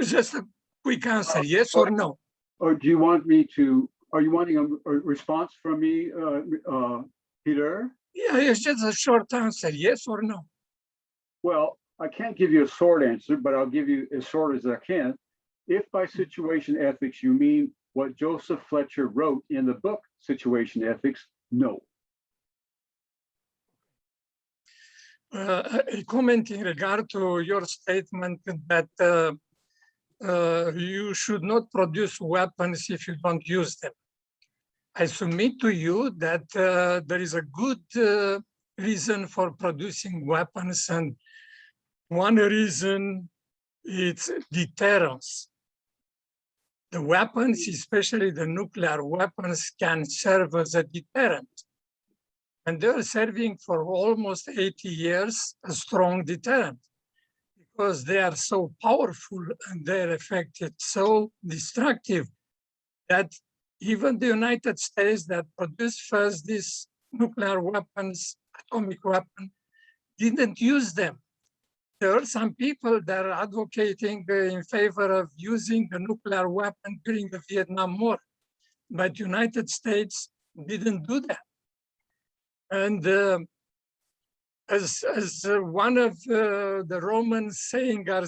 Just a quick answer, yes or no? Or do you want me to, are you wanting a response from me, Peter? Yeah, it's just a short answer, yes or no? Well, I can't give you a short answer, but I'll give you as short as I can. If by situation ethics you mean what Joseph Fletcher wrote in the book Situation Ethics, no. A comment in regard to your statement that you should not produce weapons if you don't use them. I submit to you that there is a good reason for producing weapons, and one reason is deterrence. The weapons, especially the nuclear weapons, can serve as a deterrent. And they're serving for almost 80 years a strong deterrent, because they are so powerful and their effect is so destructive that even the United States that produced first these nuclear weapons, atomic weapon, didn't use them. There are some people that are advocating in favor of using the nuclear weapon during the Vietnam War, but the United States didn't do that. And as one of the Roman saying, I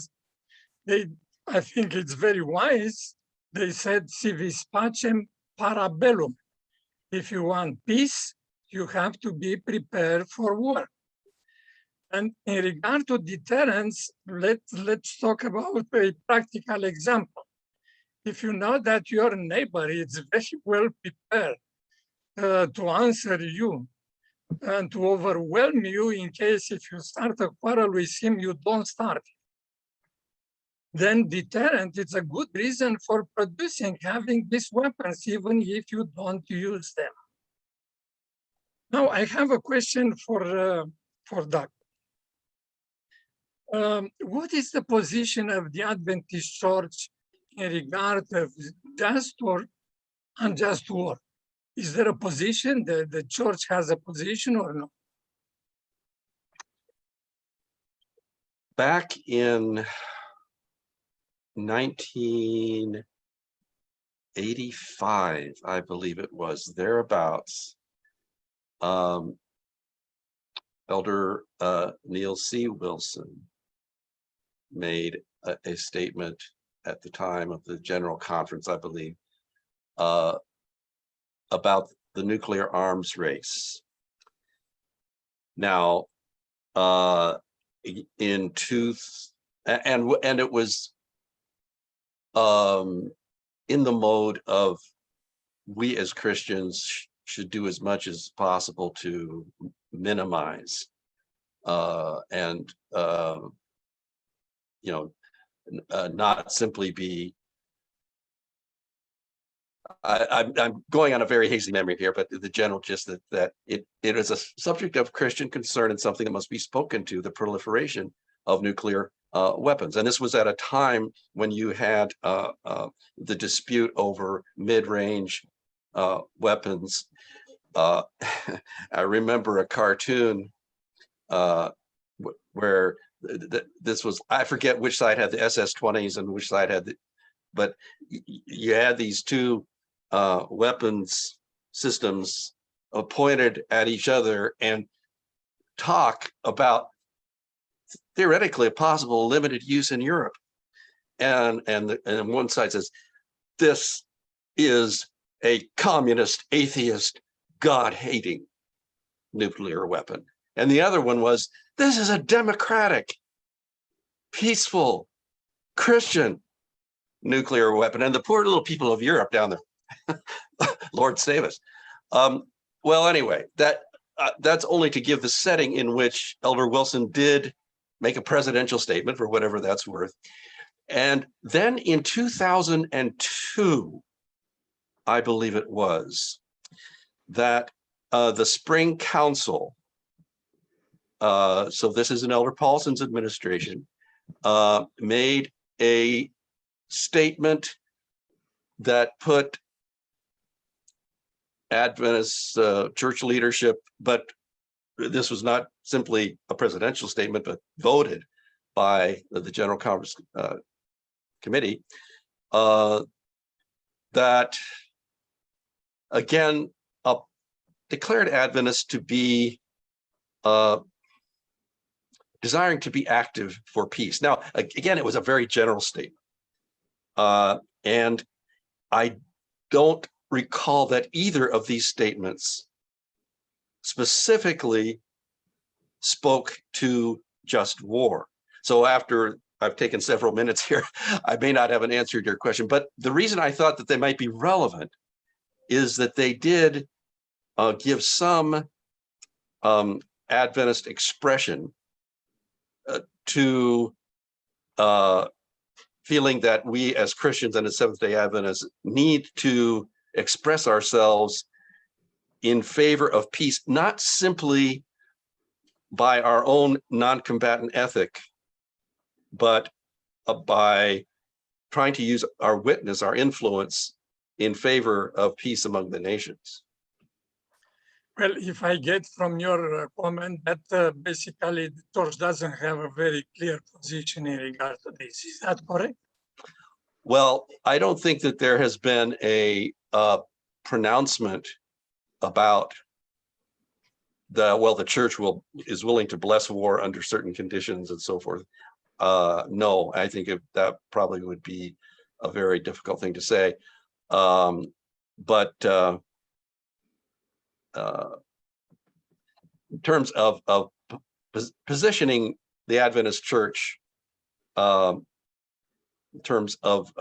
think it's very wise, They said, si vis pacem para bellum. If you want peace, you have to be prepared for war. And in regard to deterrence, let's talk about a practical example. If you know that your neighbor is very well prepared to answer you and to overwhelm you in case if you start a quarrel with him, you don't start. Then deterrent is a good reason for producing, having these weapons, even if you don't use them. Now, I have a question for Doug. What is the position of the Adventist Church in regard of just or unjust war? Is there a position that the church has a position or no? Back in 1985, I believe it was, thereabouts, Elder Neil C. Wilson made a statement at the time of the General Conference, I believe, about the nuclear arms race. Now, and it was in the mode of we as Christians should do as much as possible to minimize and not simply be. I'm going on a very hazy memory here, but the general gist that it is a subject of Christian concern and something that must be spoken to, the proliferation of nuclear weapons. And this was at a time when you had the dispute over mid-range weapons. I remember a cartoon where this was, I forget which side had the SS-20s and which side had but you had these two weapons systems pointed at each other and talk about theoretically a possible limited use in Europe. And one side says, this is a communist, atheist, God-hating nuclear weapon. And the other one was, this is a democratic, peaceful, Christian nuclear weapon. And the poor little people of Europe down there, Lord save us. Well, anyway, that's only to give the setting in which Elder Wilson did make a presidential statement, for whatever that's worth. And then in 2002, I believe it was, that the Spring Council, so this is in Elder Paulson's administration, made a statement that put Adventist church leadership, but this was not simply a presidential statement, but voted by the General Conference Committee, that again declared Adventists to be desiring to be active for peace. Now, again, it was a very general statement. And I don't recall that either of these statements specifically spoke to just war. So after I've taken several minutes here, I may not have an answer to your question, but the reason I thought that they might be relevant is that they did give some Adventist expression to feeling that we as Christians and as Seventh-day Adventists need to express ourselves in favor of peace, not simply by our own non-combatant ethic, but by trying to use our witness, our influence in favor of peace among the nations. Well, if I get from your comment that basically the church doesn't have a very clear position in regard to this, is that correct? Well, I don't think that there has been a pronouncement about the church is willing to bless war under certain conditions and so forth. No, I think that probably would be a very difficult thing to say. But in terms of positioning the Adventist Church, in terms of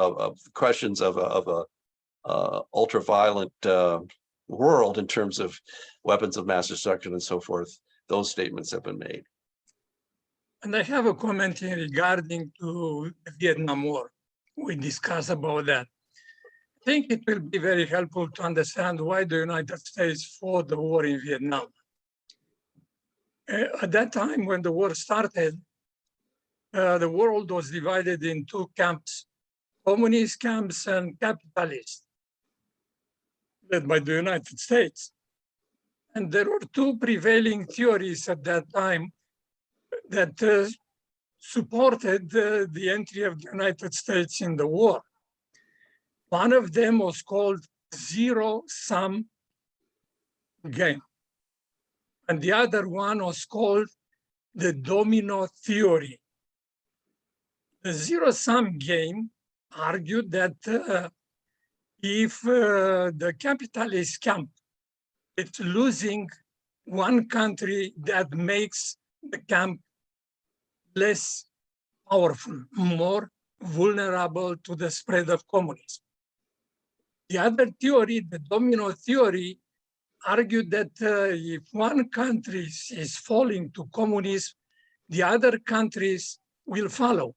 questions of a ultra-violent world, in terms of weapons of mass destruction and so forth, those statements have been made. And I have a comment in regarding to the Vietnam War. We discussed about that. I think it will be very helpful to understand why the United States fought the war in Vietnam. At that time, when the war started, the world was divided in two camps, communist camps and capitalist, led by the United States. And there were two prevailing theories at that time that supported the entry of the United States in the war. One of them was called zero-sum game. And the other one was called the domino theory. The zero-sum game argued that if the capitalist camp is losing one country, that makes the camp less powerful, more vulnerable to the spread of communism. The other theory, the domino theory, argued that if one country is falling to communism, the other countries will follow.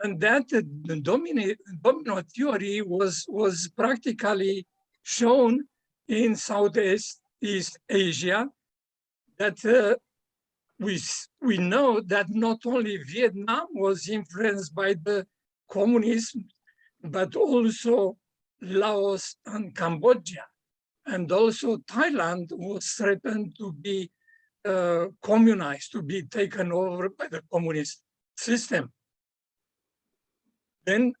And that the domino theory was practically shown in Southeast Asia, that we know that not only Vietnam was influenced by the communism, but also Laos and Cambodia. And also Thailand was threatened to be communized, to be taken over by the communist system. Then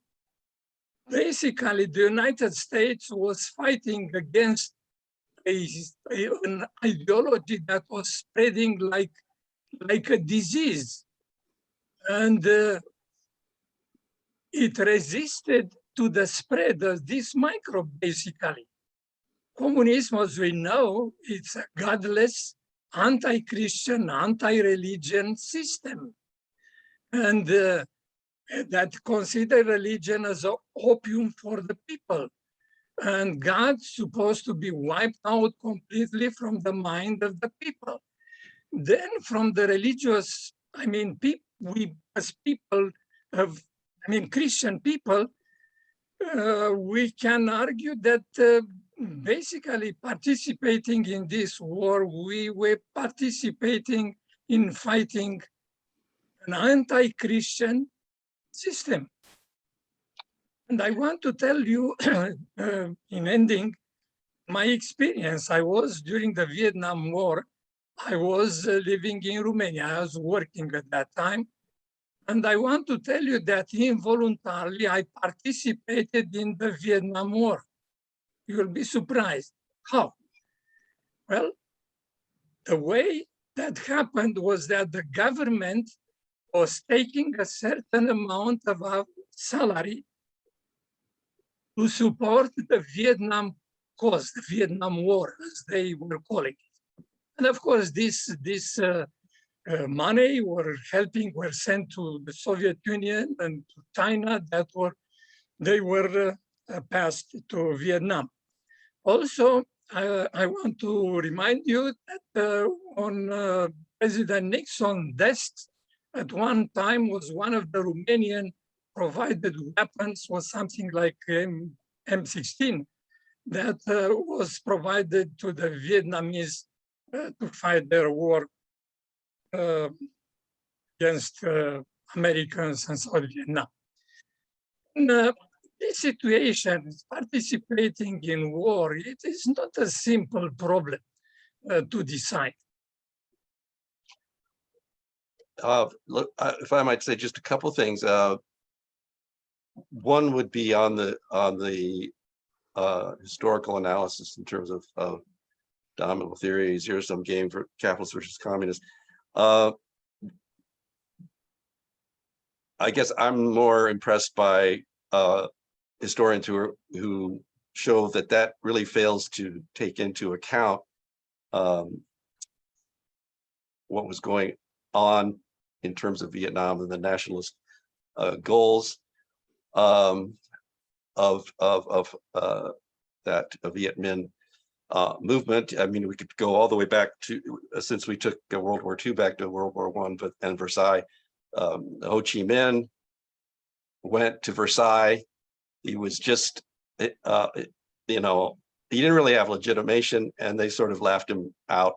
basically the United States was fighting against an ideology that was spreading like a disease. And it resisted to the spread of this microbe, basically. Communism, as we know, it's a godless, anti-Christian, anti-religion system. And that consider religion as an opium for the people. And God's supposed to be wiped out completely from the mind of the people. Then from the religious, we as people of, Christian people, we can argue that basically participating in this war, we were participating in fighting an anti-Christian system. And I want to tell you, in ending, my experience. I was during the Vietnam War, I was living in Romania. I was working at that time. And I want to tell you that involuntarily, I participated in the Vietnam War. You will be surprised. How? Well, the way that happened was that the government was taking a certain amount of our salary to support the Vietnam cause, the Vietnam War, as they were calling it. And of course, this money were sent to the Soviet Union and to China they were passed to Vietnam. Also, I want to remind you that on President Nixon's desk at one time was one of the Romanian provided weapons, was something like M16 that was provided to the Vietnamese to fight their war against Americans and South Vietnam. And, this situation, participating in war, it is not a simple problem to decide. Look, if I might say just a couple things. One would be on the historical analysis in terms of domino theory, zero-sum game for capitalists versus communists. I guess I'm more impressed by historians who show that really fails to take into account what was going on in terms of Vietnam and the nationalist goals of that Viet Minh movement. I mean, we could go all the way back to since we took World War II back to World War I, but and Versailles. Ho Chi Minh went to Versailles. He was just, you know, he didn't really have legitimation, and they sort of laughed him out,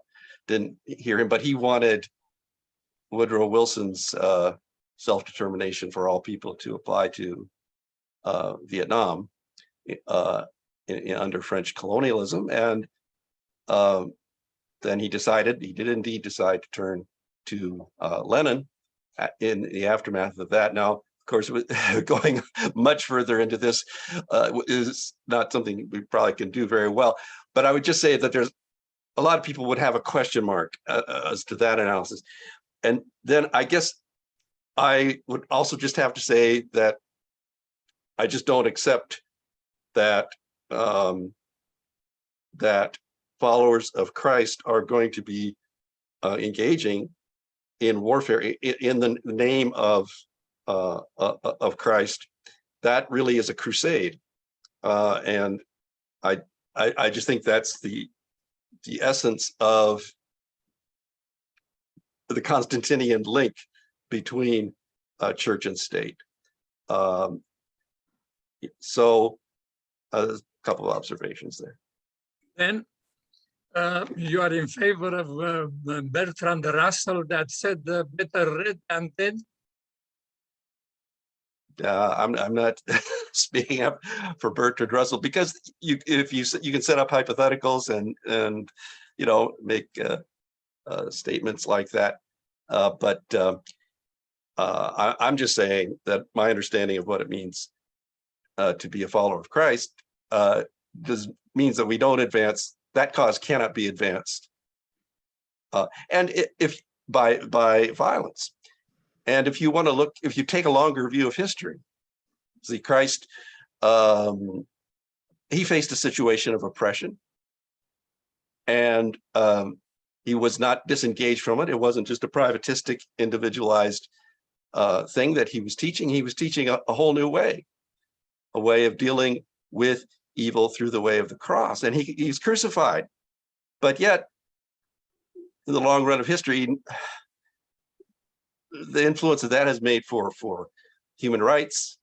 didn't hear him. But he wanted Woodrow Wilson's self-determination for all people to apply to Vietnam under French colonialism, and then he did indeed decide to turn to Lenin in the aftermath of that. Now, of course, going much further into this is not something we probably can do very well, but I would just say that there's a lot of people would have a question mark as to that analysis. And then I guess I would also just have to say that I just don't accept that that followers of Christ are going to be engaging in warfare in the name of Christ. That really is a crusade, and I just think that's the essence of the Constantinian link between church and state. So a couple of observations there. Then you are in favor of Bertrand Russell that said better read than dead? I'm not speaking up for Bertrand Russell, because you can set up hypotheticals and you know, make statements like that, but I'm just saying that my understanding of what it means to be a follower of Christ means that we don't advance, that cause cannot be advanced, and if by violence. And if you want to look, if you take a longer view of history, see, Christ, he faced a situation of oppression, and he was not disengaged from it. It wasn't just a privatistic, individualized thing that he was teaching. He was teaching a whole new way, a way of dealing with evil through the way of the cross. And he's crucified, but yet, in the long run of history, the influence of that has made for human rights,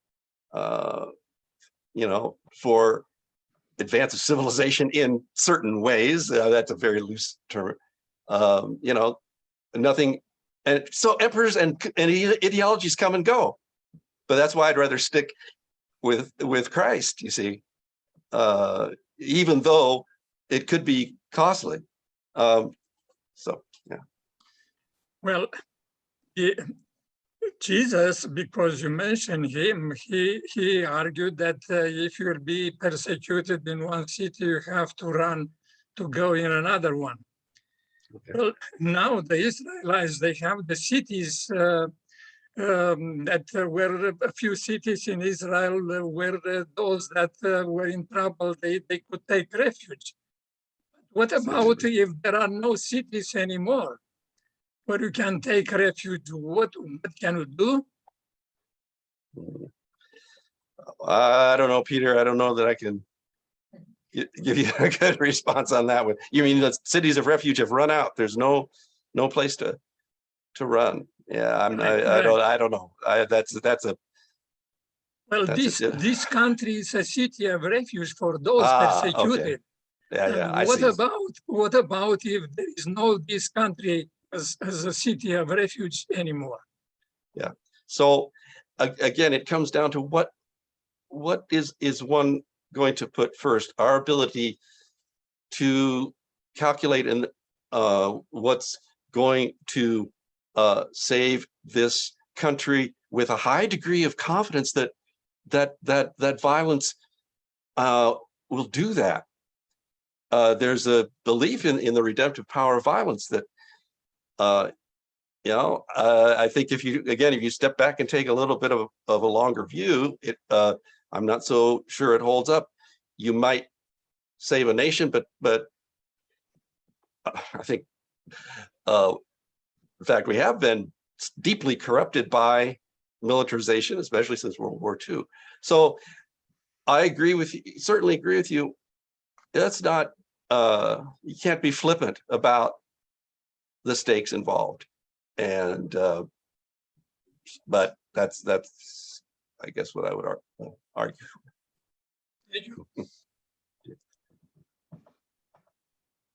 you know, for advance of civilization in certain ways. That's a very loose term. You know, nothing. And so emperors and ideologies come and go, but that's why I'd rather stick with Christ, you see, even though it could be costly. So, yeah. Well, Jesus, because you mentioned him, he argued that if you'll be persecuted in one city, you have to run to go in another one. Okay. Well, now the Israelites, they have the cities that were a few cities in Israel where those that were in trouble, they could take refuge. What about if there are no cities anymore where you can take refuge? What can you do? I don't know, Peter. I don't know that I can give you a good response on that one. You mean the cities of refuge have run out? There's no place to run. Yeah, I don't know. That's a. Well, this country is a city of refuge for those persecuted. Okay. Yeah. What about if there is no this country as a city of refuge anymore? Yeah. So again, it comes down to what is one going to put first? Our ability to calculate and what's going to save this country with a high degree of confidence that violence will do that. There's a belief in the redemptive power of violence that, you know, I think if you step back and take a little bit of a longer view, I'm not so sure it holds up. You might save a nation, but I think, in fact, we have been deeply corrupted by militarization, especially since World War II. So I agree with you, certainly agree with you. That's not, you can't be flippant about the stakes involved. And, but that's, I guess, what I would argue. Thank you.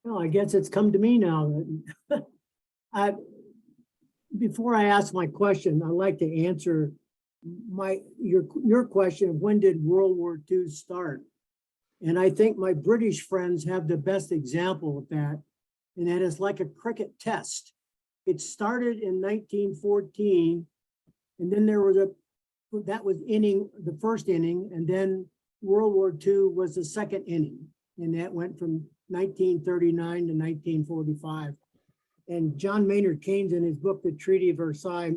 Well, I guess it's come to me now. Before I ask my question, I'd like to answer your question of when did World War II start? And I think my British friends have the best example of that. And that is like a cricket test. It started in 1914, and then there was that was the first inning, and then World War II was the second inning, and that went from 1939 to 1945. And John Maynard Keynes, in his book, The Treaty of Versailles,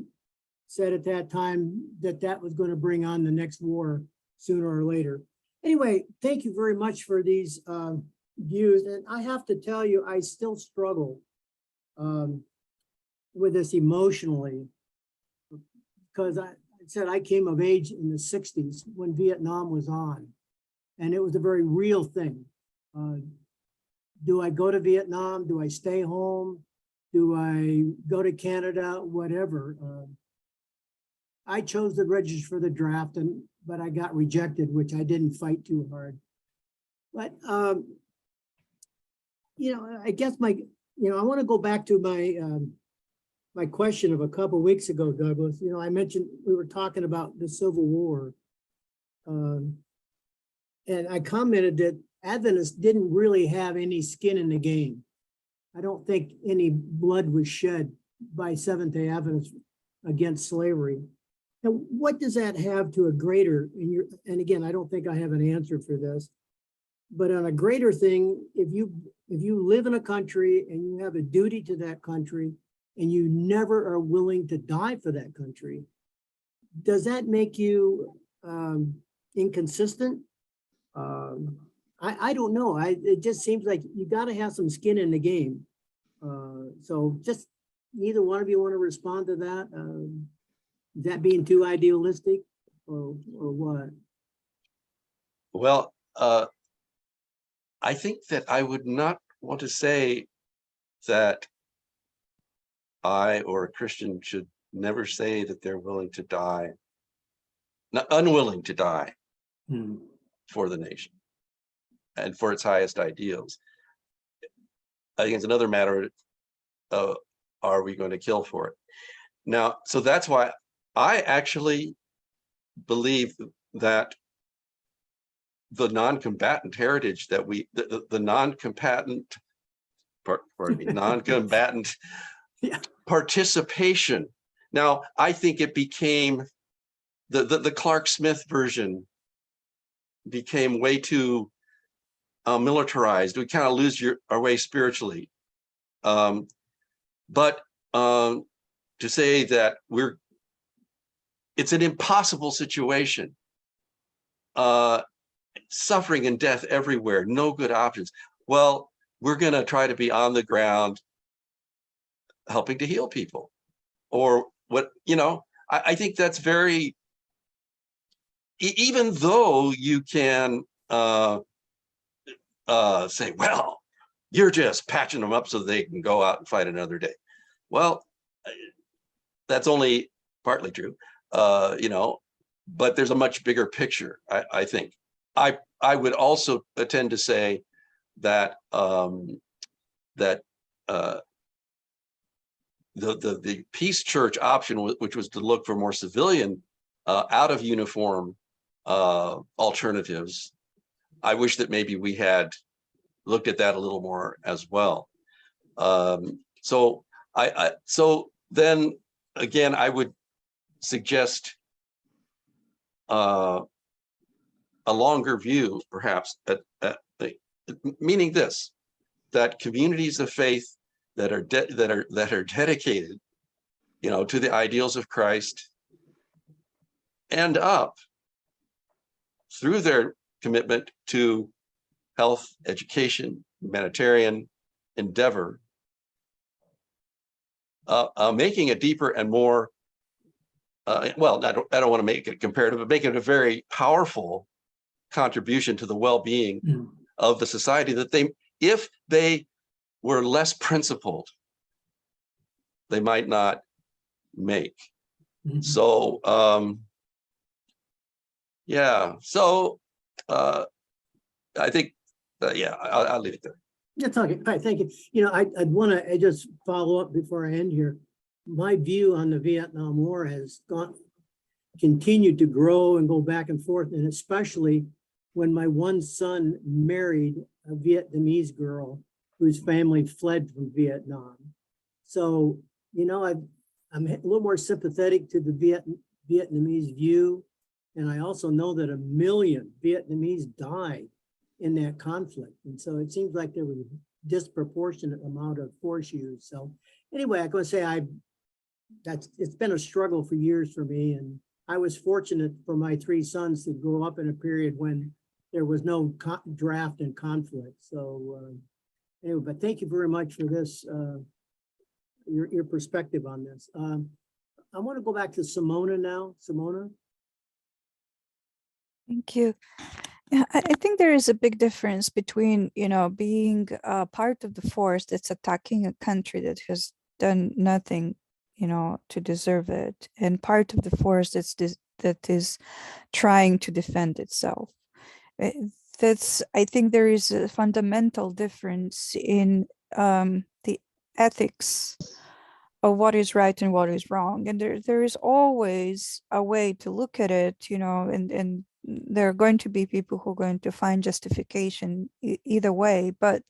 said at that time that that was going to bring on the next war sooner or later. Anyway, thank you very much for these views. And I have to tell you, I still struggle with this emotionally, because I said I came of age in the 60s when Vietnam was on, and it was a very real thing. Do I go to Vietnam? Do I stay home? Do I go to Canada? Whatever. I chose to register for the draft, but I got rejected, which I didn't fight too hard. But I guess I want to go back to my question of a couple of weeks ago, Douglas. I mentioned we were talking about the Civil War, and I commented that Adventists didn't really have any skin in the game. I don't think any blood was shed by Seventh-day Adventists against slavery. Now, what does that have to a greater, and again, I don't think I have an answer for this, but on a greater thing, if you live in a country and you have a duty to that country and you never are willing to die for that country, does that make you inconsistent? I don't know. It just seems like you got to have some skin in the game. So just either one of you want to respond to that? Is that being too idealistic or what? Well, I think that I would not want to say that I or a Christian should never say that they're willing to die, not unwilling to die for the nation and for its highest ideals. I think it's another matter of, are we going to kill for it? Now, so that's why I actually believe that the non-combatant heritage that the non-combatant, pardon me, non-combatant Yeah. participation. Now, I think it became, the Clark Smith version became way too militarized. We kind of lose our way spiritually. But to say that it's an impossible situation. Suffering and death everywhere, no good options. Well, we're going to try to be on the ground helping to heal people. Or what, I think that's very, even though you can say, well, you're just patching them up so they can go out and fight another day. Well, that's only partly true, but there's a much bigger picture, I think. I would also tend to say that the peace church option, which was to look for more civilian, out of uniform alternatives, I wish that maybe we had looked at that a little more as well. So then again, I would suggest a longer view, perhaps, meaning this: that communities of faith that are dedicated, to the ideals of Christ, end up through their commitment to health, education, humanitarian endeavor, making a deeper and more, well, I don't want to make it comparative, but making a very powerful contribution to the well-being of the society that they, if they were less principled, they might not make. So, yeah, so I think, yeah, I'll leave it there. That's okay. All right, thank you. You know, I'd want to just follow up before I end here. My view on the Vietnam War has continued to grow and go back and forth, and especially when my one son married a Vietnamese girl whose family fled from Vietnam. So, you know, I'm a little more sympathetic to the Vietnamese view. And I also know that 1 million Vietnamese died in that conflict. And so it seems like there was a disproportionate amount of force used. So anyway, I'm going to say it's been a struggle for years for me. And I was fortunate for my 3 sons to grow up in a period when there was no draft and conflict. So anyway, but thank you very much for this, your perspective on this. I want to go back to Simona now. Simona. Thank you. Yeah, I think there is a big difference between, you know, being part of the force that's attacking a country that has done nothing, you know, to deserve it, and part of the force that is trying to defend itself. I think there is a fundamental difference in the ethics of what is right and what is wrong. And there is always a way to look at it, you know, and there are going to be people who are going to find justification either way, but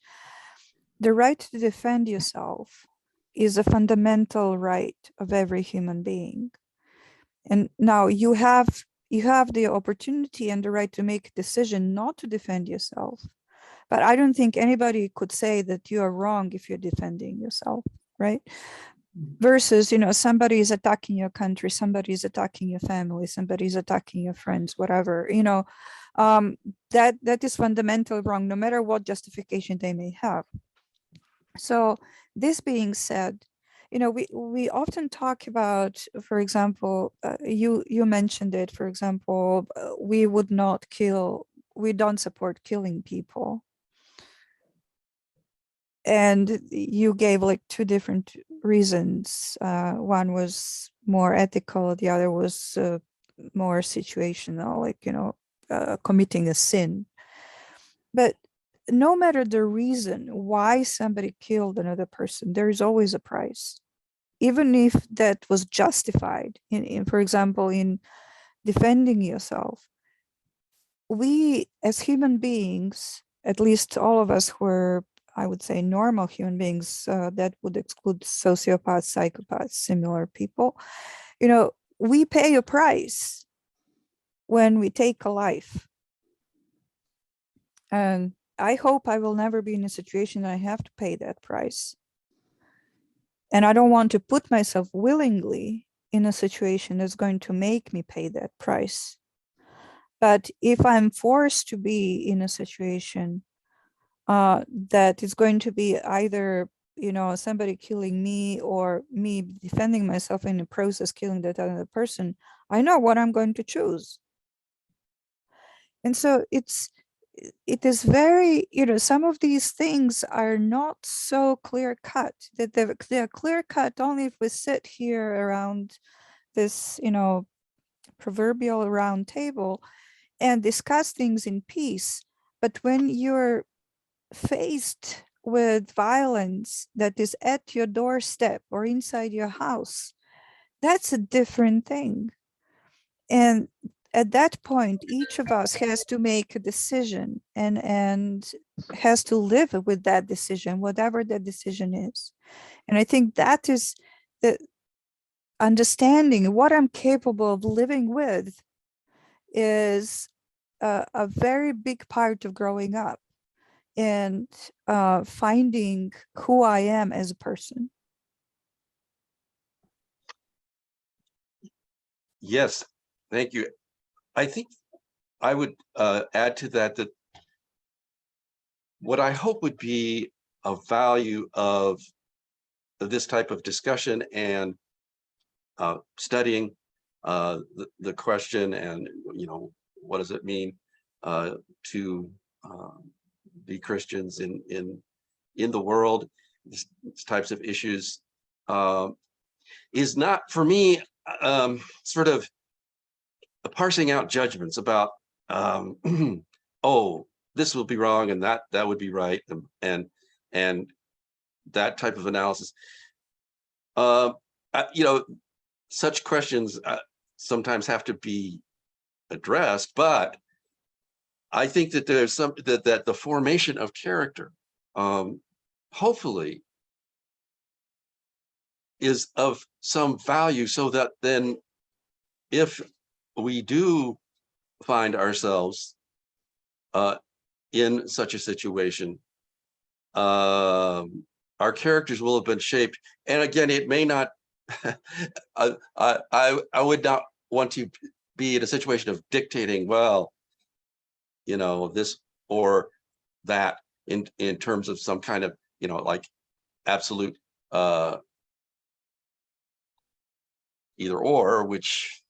the right to defend yourself is a fundamental right of every human being. And now you have the opportunity and the right to make a decision not to defend yourself. But I don't think anybody could say that you are wrong if you're defending yourself, right? Versus, you know, somebody is attacking your country, somebody is attacking your family, somebody is attacking your friends, whatever, you know, that is fundamentally wrong, no matter what justification they may have. So this being said, you know, we often talk about, for example, you mentioned it, for example, we don't support killing people. And you gave like 2 different reasons. One was more ethical, the other was more situational, like, you know, committing a sin. But no matter the reason why somebody killed another person, there is always a price, even if that was justified. For example, in defending yourself, we as human beings, at least all of us who are, I would say, normal human beings, that would exclude sociopaths, psychopaths, similar people, you know, we pay a price when we take a life. And I hope I will never be in a situation that I have to pay that price. And I don't want to put myself willingly in a situation that's going to make me pay that price. But if I'm forced to be in a situation that is going to be either, you know, somebody killing me or me defending myself in the process, killing that other person, I know what I'm going to choose. And so it is very, you know, some of these things are not so clear cut, that they're clear cut only if we sit here around this, you know, proverbial round table and discuss things in peace. But when you're faced with violence that is at your doorstep or inside your house, that's a different thing. And at that point, each of us has to make a decision and has to live with that decision, whatever that decision is. And I think that is the understanding what I'm capable of living with is a very big part of growing up and finding who I am as a person. Yes, thank you. I think I would add to that that what I hope would be a value of this type of discussion and studying the question and, what does it mean to be Christians in the world, these types of issues, is not for me sort of parsing out judgments about oh, this will be wrong and that would be right, and that type of analysis. Such questions sometimes have to be addressed, but I think that there's that the formation of character hopefully is of some value, so that then if we do find ourselves in such a situation, our characters will have been shaped. And again, it may not, I would not want to be in a situation of dictating, well, this or that in terms of some kind of, like absolute either or, which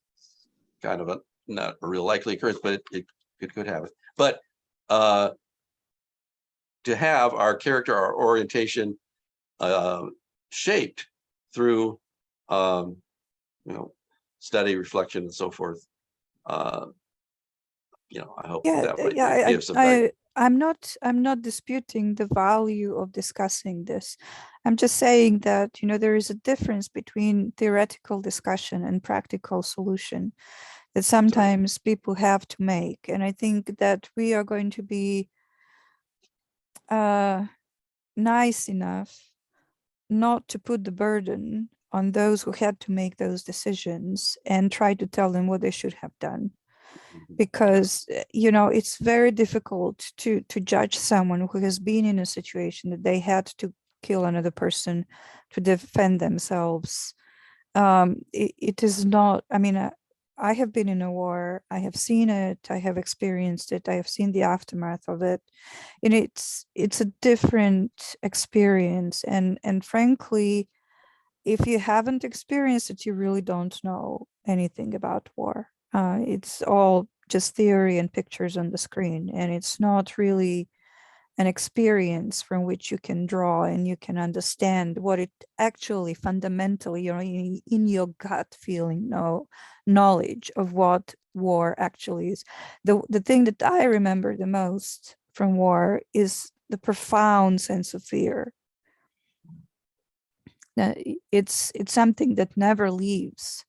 kind of not a real likely occurrence, but it could happen. But to have our character, our orientation shaped through study, reflection, and so forth. I hope that would give some value. I'm not disputing the value of discussing this. I'm just saying that, there is a difference between theoretical discussion and practical solution that sometimes people have to make. And I think that we are going to be nice enough not to put the burden on those who had to make those decisions and try to tell them what they should have done. Because, it's very difficult to judge someone who has been in a situation that they had to kill another person to defend themselves. It is not, I have been in a war, I have seen it, I have experienced it, I have seen the aftermath of it. And it's a different experience. And frankly, if you haven't experienced it, you really don't know anything about war. It's all just theory and pictures on the screen, and it's not really an experience from which you can draw and you can understand what it actually fundamentally, in your gut feeling, knowledge of what war actually is. The thing that I remember the most from war is the profound sense of fear. It's something that never leaves.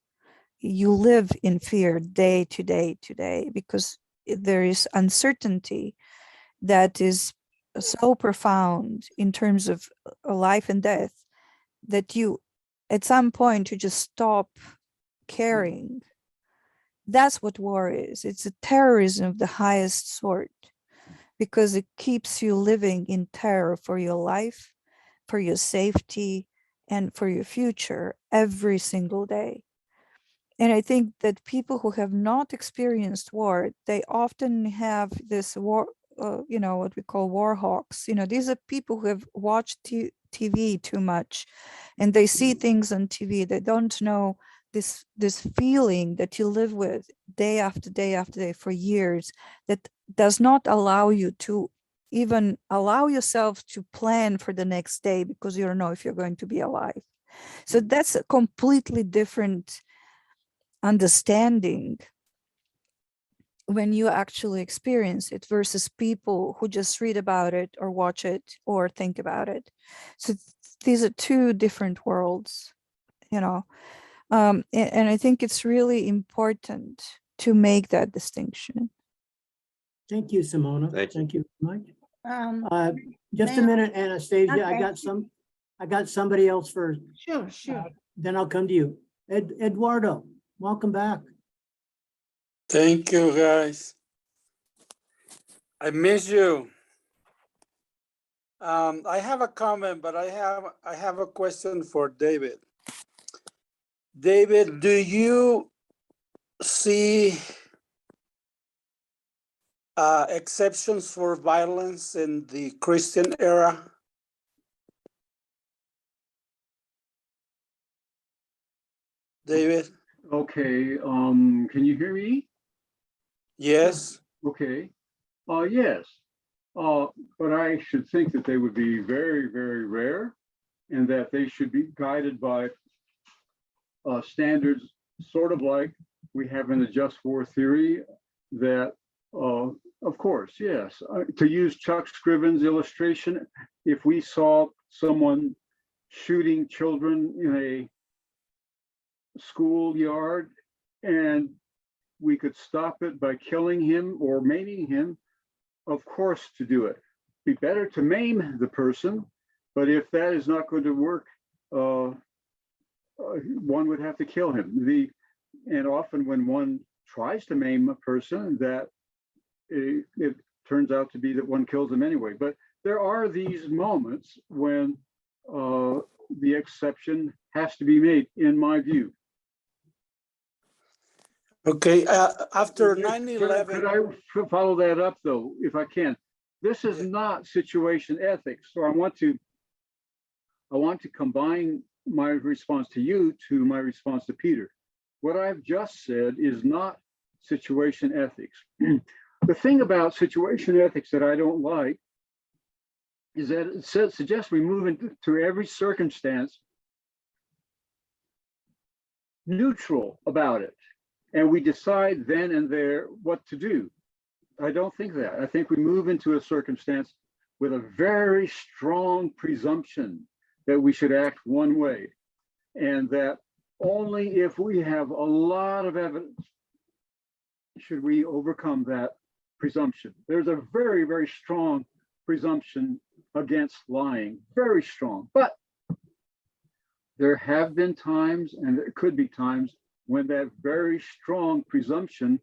You live in fear day to day to day, because there is uncertainty that is so profound in terms of life and death that you, at some point, you just stop caring. That's what war is. It's a terrorism of the highest sort, because it keeps you living in terror for your life, for your safety, and for your future every single day. And I think that people who have not experienced war, they often have this war, what we call war hawks. These are people who have watched TV too much, and they see things on TV. They don't know this feeling that you live with day after day after day for years, that does not allow you to even allow yourself to plan for the next day, because you don't know if you're going to be alive. So that's a completely different understanding when you actually experience it versus people who just read about it or watch it or think about it. So these are two different worlds, and I think it's really important to make that distinction. Thank you, Simona. Thank you. Very much. Just a may I- minute, Anastasia. Okay. I got somebody else first. Sure. Then I'll come to you. Eduardo, welcome back. Thank you, guys. I miss you. I have a comment, but I have a question for David. David, do you see exceptions for violence in the Christian era? David? Okay, can you hear me? Yes. Okay, yes. But I should think that they would be very, very rare and that they should be guided by standards, sort of like we have in the just war theory that, of course, yes, to use Chuck Scriven's illustration, if we saw someone shooting children in a schoolyard and we could stop it by killing him or maiming him, of course to do it. Be better to maim the person, but if that is not going to work, one would have to kill him. And often when one tries to maim a person, that it turns out to be that one kills them anyway. But there are these moments when the exception has to be made, in my view. Okay, after Could 9/11. I follow that up though, if I can? This is not situation ethics, so I want to combine my response to you to my response to Peter. What I've just said is not situation ethics. The thing about situation ethics that I don't like is that it suggests we move into every circumstance neutral about it, and we decide then and there what to do. I don't think that. I think we move into a circumstance with a very strong presumption that we should act one way, and that only if we have a lot of evidence should we overcome that presumption. There's a very, very strong presumption against lying, very strong. But there have been times, and there could be times, when that very strong presumption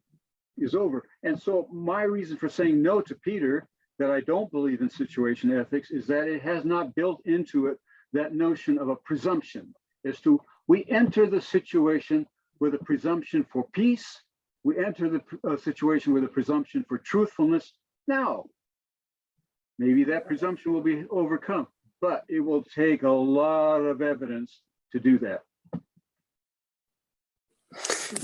is over. And so my reason for saying no to Peter, that I don't believe in situation ethics, is that it has not built into it that notion of a presumption as to we enter the situation with a presumption for peace. We enter the situation with a presumption for truthfulness. Now, maybe that presumption will be overcome, but it will take a lot of evidence to do that.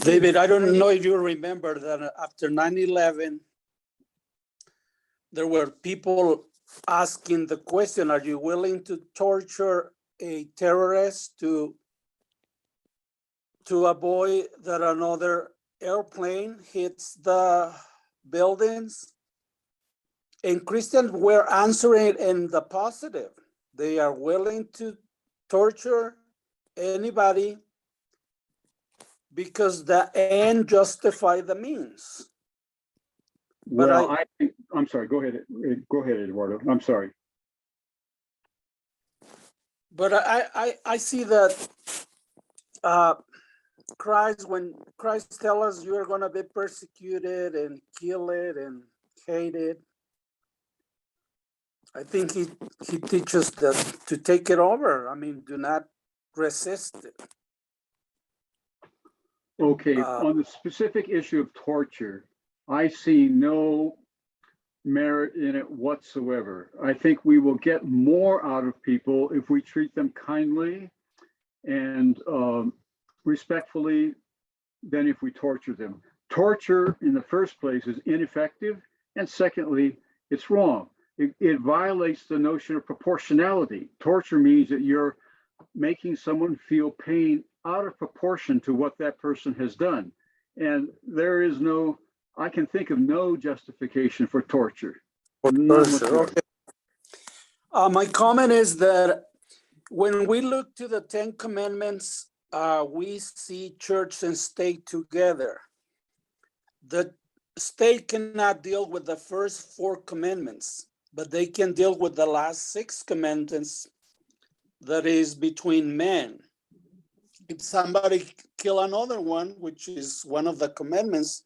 David, I don't know if you remember that after 9/11, there were people asking the question, are you willing to torture a terrorist to avoid that another airplane hits the buildings? And Christians were answering in the positive. They are willing to torture anybody because the end justify the means. But Well, I think, I'm sorry, go ahead, Eduardo, I'm sorry. But I see that when Christ tells us you are going to be persecuted and killed and hated, I think he teaches that to take it over. I mean, do not resist it. Okay, on the specific issue of torture, I see no merit in it whatsoever. I think we will get more out of people if we treat them kindly and respectfully than if we torture them. Torture, in the first place, is ineffective, and secondly, it's wrong. It violates the notion of proportionality. Torture means that you're making someone feel pain out of proportion to what that person has done. And there is no, I can think of no justification for torture. Okay. My comment is that when we look to the 10 Commandments, we see church and state together. The state cannot deal with the first 4 commandments, but they can deal with the last 6 commandments, that is between men. If somebody kill another one, which is one of the commandments,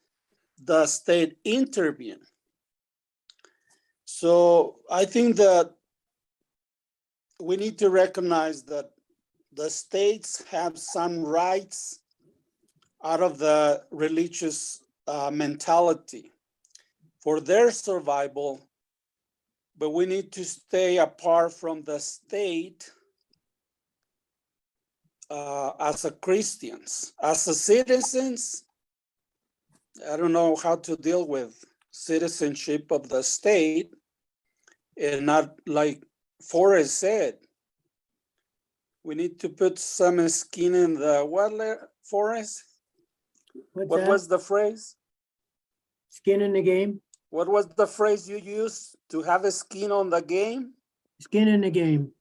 the state intervene. So I think that we need to recognize that the states have some rights out of the religious mentality. for their survival, but we need to stay apart from the state as a Christians. As a citizens, I don't know how to deal with citizenship of the state, and not like Forrest said, we need to put some skin in the what, Forrest? What's What that? was the phrase? Skin in the game? What was the phrase you used? To have a skin on the game? Skin in the game.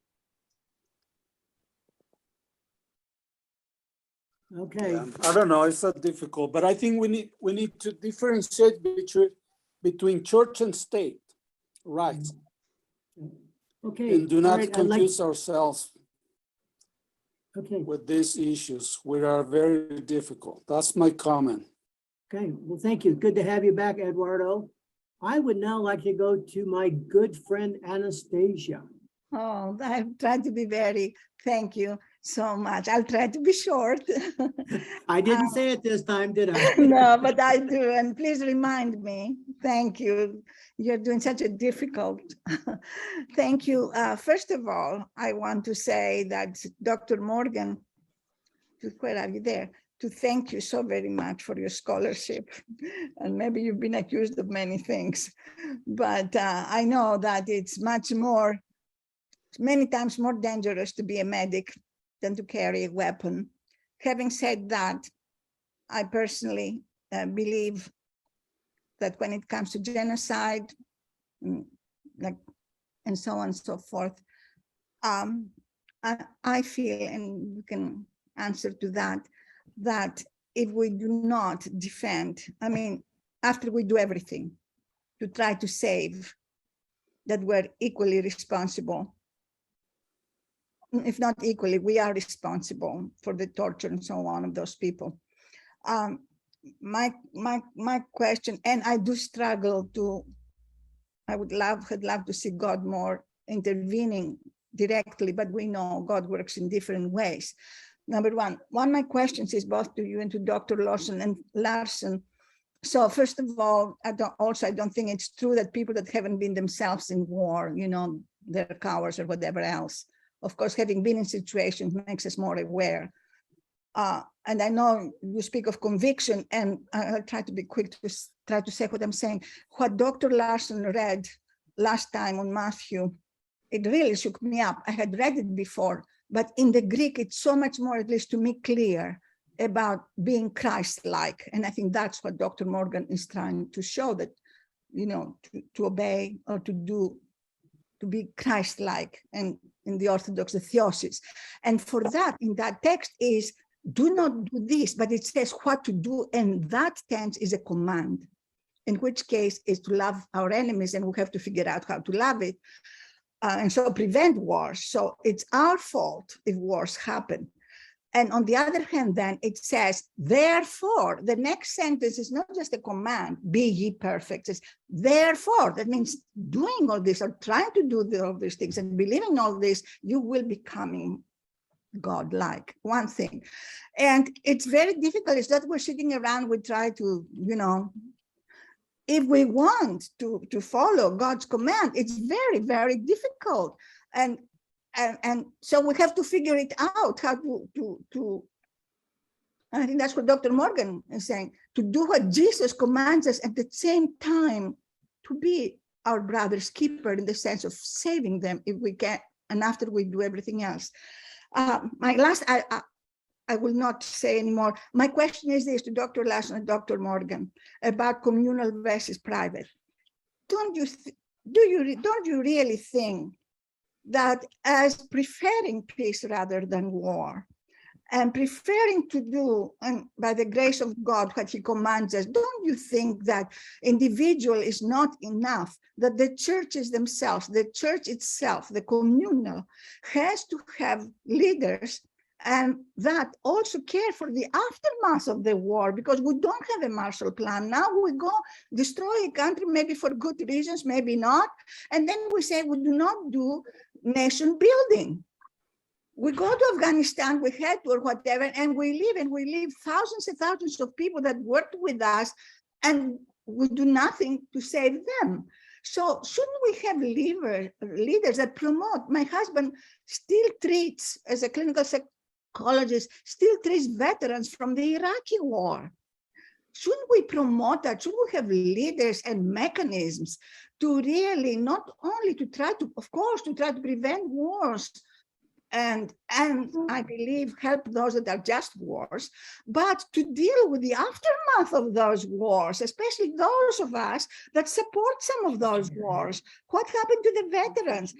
Okay. Yeah, I don't know, it's so difficult, but I think we need to differentiate between church and state, right? Okay. And do all not right, I'd like- confuse ourselves Okay. with these issues, which are very difficult. That's my comment. Okay, well, thank you. Good to have you back, Eduardo. I would now like to go to my good friend Anastasia. Oh, I've tried to be thank you so much. I'll try to be short. I didn't say it this time, did I? No, but I do, and please remind me. Thank you. You're doing such a difficult. Thank you. First of all, I want to say that Dr. Morgan, where are you there? To thank you so very much for your scholarship. And maybe you've been accused of many things, but I know that it's many times more dangerous to be a medic than to carry a weapon. Having said that, I personally believe that when it comes to genocide, and so on and so forth, I feel, and you can answer to that if we do not defend, I mean, after we do everything to try to save, that we're equally responsible. If not equally, we are responsible for the torture and so on of those people. My question, and I do struggle I would love to see God more intervening directly, but we know God works in different ways. Number one of my questions is both to you and to Dr. Larson and Larson. So first of all, I don't think it's true that people that haven't been themselves in war, they're cowards or whatever else. Of course, having been in situations makes us more aware. And I know you speak of conviction, and I'll try to be quick to try to say what I'm saying. What Dr. Larson read last time on Matthew, it really shook me up. I had read it before, but in the Greek, it's so much more, at least to me, clear about being Christ-like. And I think that's what Dr. Morgan is trying to show, that, to obey or to be Christ-like, and in the Orthodox, the theosis. And for that, in that text is, do not do this, but it says what to do, and that tense is a command, in which case is to love our enemies, and we have to figure out how to love it, and so prevent wars. So it's our fault if wars happen. And on the other hand, then it says, therefore, the next sentence is not just a command, be ye perfect. It's therefore, that means doing all this or trying to do all these things and believing all this, you will be becoming God-like, one thing. And it's very difficult. It's that we're sitting around, we try to, if we want to follow God's command, it's very, very difficult. And so we have to figure it out, how to I think that's what Dr. Morgan is saying, to do what Jesus commands us, at the same time to be our brother's keeper, in the sense of saving them if we can, and after we do everything else. My last, I will not say anymore. My question is this to Dr. Larson and Dr. Morgan about communal versus private. Don't you really think that as preferring peace rather than war, and preferring to do, and by the grace of God, what he commands us, don't you think that individual is not enough, that the churches themselves, the church itself, the communal, has to have leaders, and that also care for the aftermath of the war, because we don't have a Marshall Plan. Now we go destroy a country, maybe for good reasons, maybe not, and then we say we do not do nation building. We go to Afghanistan, we head to or whatever, and we leave thousands and thousands of people that worked with us, and we do nothing to save them. So shouldn't we have leaders that promote? My husband still treats, as a clinical psychologist, still treats veterans from the Iraqi war. Shouldn't we promote that? Should we have leaders and mechanisms to really not only to try to, of course, to try to prevent wars, and I believe help those that are just wars, but to deal with the aftermath of those wars, especially those of us that support some of those wars. What happened to the veterans?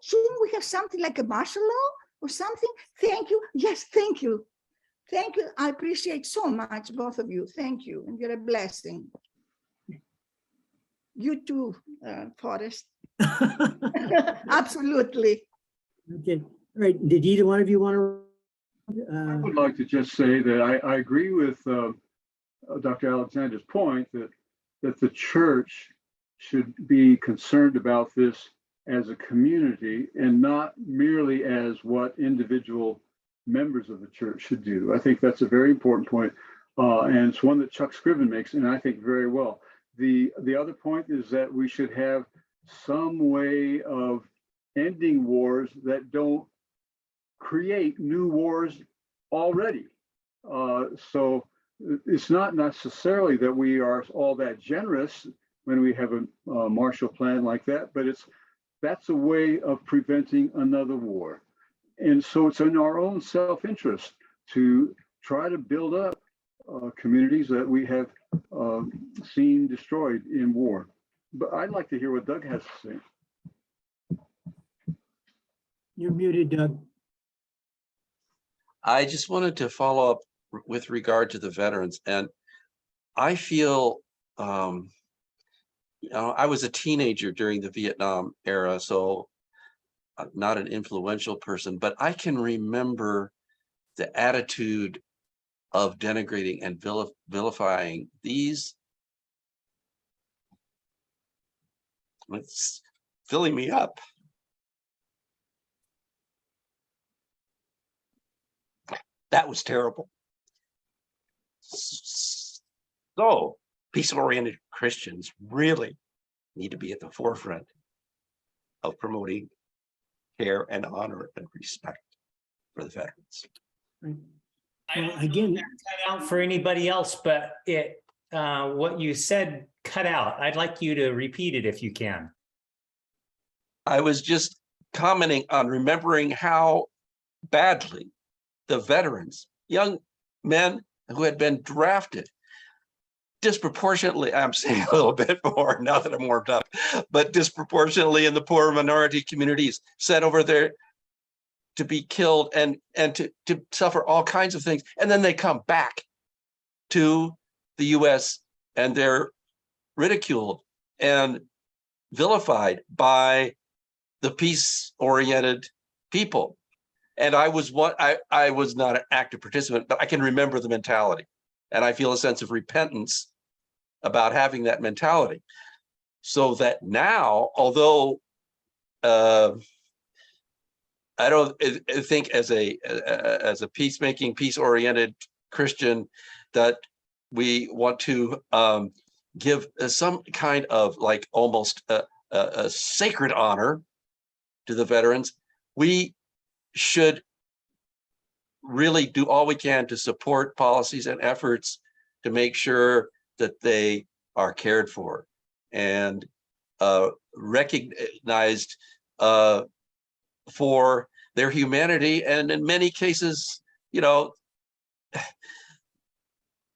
Shouldn't we have something like a martial law or something? Thank you. Yes, thank you. Thank you. I appreciate so much, both of you. Thank you. And you're a blessing. You too, Forrest. Absolutely. Okay, all right. Did either one of you want I to? would like to just say that I agree with Dr. Alexander's point that the church should be concerned about this as a community and not merely as what individual members of the church should do. I think that's a very important point, and it's one that Chuck Scriven makes, and I think very well. The other point is that we should have some way of ending wars that don't create new wars already. So it's not necessarily that we are all that generous when we have a Marshall Plan like that, but that's a way of preventing another war. And so it's in our own self-interest to try to build up communities that we have seen destroyed in war. But I'd like to hear what Doug has to say. You're muted, Doug. I just wanted to follow up with regard to the veterans. And I feel, I was a teenager during the Vietnam era, so I'm not an influential person, but I can remember the attitude of denigrating and vilifying these. It's filling me up. That was terrible. So peace-oriented Christians really need to be at the forefront of promoting care and honor and respect for the veterans. Right. I don't know if Again, that cut out for anybody else, but what you said cut out. I'd like you to repeat it if you can. I was just commenting on remembering how badly the veterans, young men who had been drafted disproportionately, I'm saying a little bit more now that I'm warmed up, but disproportionately in the poor minority communities sent over there to be killed and to suffer all kinds of things. And then they come back to the US and they're ridiculed and vilified by the peace-oriented people. And I was not an active participant, but I can remember the mentality. And I feel a sense of repentance about having that mentality. So that now, although I don't think as a peacemaking, peace-oriented Christian that we want to give some kind of like almost a sacred honor to the veterans, we should really do all we can to support policies and efforts to make sure that they are cared for and recognized for their humanity. And in many cases, you know,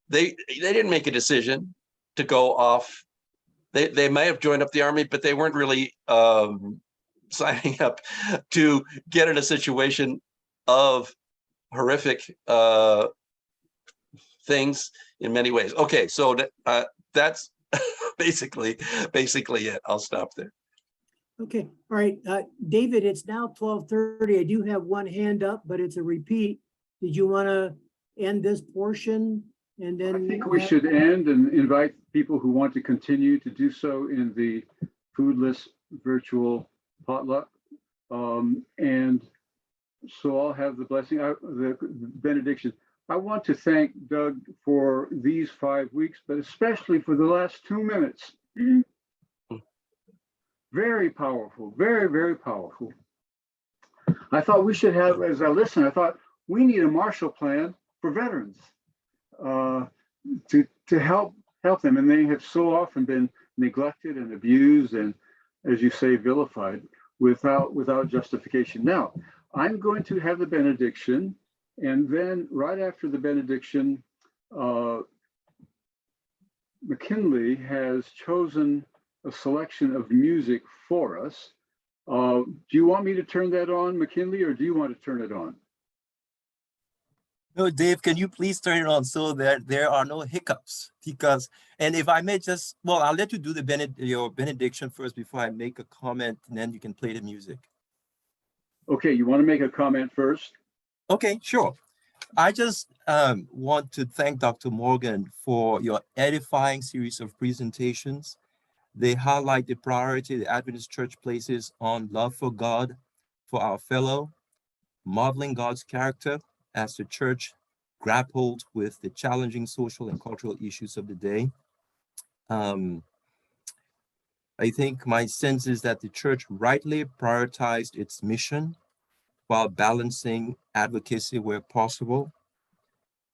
they didn't make a decision to go off. They may have joined up the army, but they weren't really signing up to get in a situation of horrific things in many ways. Okay, so that's basically it. I'll stop there. okay, all right. David, it's now 12:30. I do have one hand up, but it's a repeat. Did you want to end this portion? And then I think we should end and invite people who want to continue to do so in the foodless virtual potluck. And so I'll have the blessing, the benediction. I want to thank Doug for these 5 weeks, but especially for the last 2 minutes. Very powerful, very, very powerful. I thought we should have, as I listened, I thought we need a Marshall Plan for veterans to help them. And they have so often been neglected and abused and, as you say, vilified without justification. Now, I'm going to have the benediction, and then right after the benediction, McKinley has chosen a selection of music for us. Do you want me to turn that on, McKinley, or do you want to turn it on? No, Dave, can you please turn it on so that there are no hiccups? Because, and if I may just, well, I'll let you do your benediction first before I make a comment, and then you can play the music. Okay, you want to make a comment first? Okay, sure. I just want to thank Dr. Morgan for your edifying series of presentations. They highlight the priority the Adventist Church places on love for God, for our fellow, modeling God's character as the church grappled with the challenging social and cultural issues of the day. I think my sense is that the church rightly prioritized its mission while balancing advocacy where possible.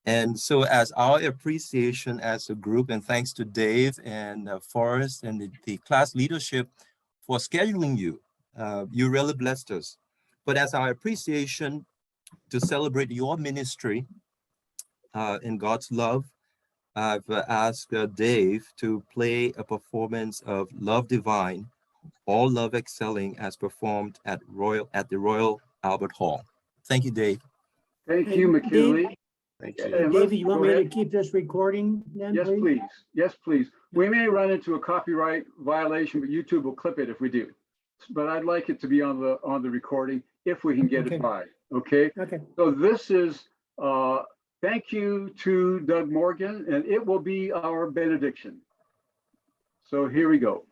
And so as our appreciation as a group, and thanks to Dave and Forrest and the class leadership for scheduling you, you really blessed us. But as our appreciation to celebrate your ministry in God's love, I've asked Dave to play a performance of Love Divine, All Love Excelling, as performed at the Royal Albert Hall. Thank you, Dave. Thank you, McKinley. Thank you. David, you want me to keep this recording then, Yes, please. Yes, please. We may run into a copyright violation, but YouTube will clip it if we do. But I'd like it to be on the recording if we can get Okay. it by. Okay. Okay. So this is thank you to Doug Morgan, and it will be our benediction. So here we go.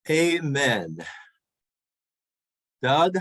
Amen. Doug?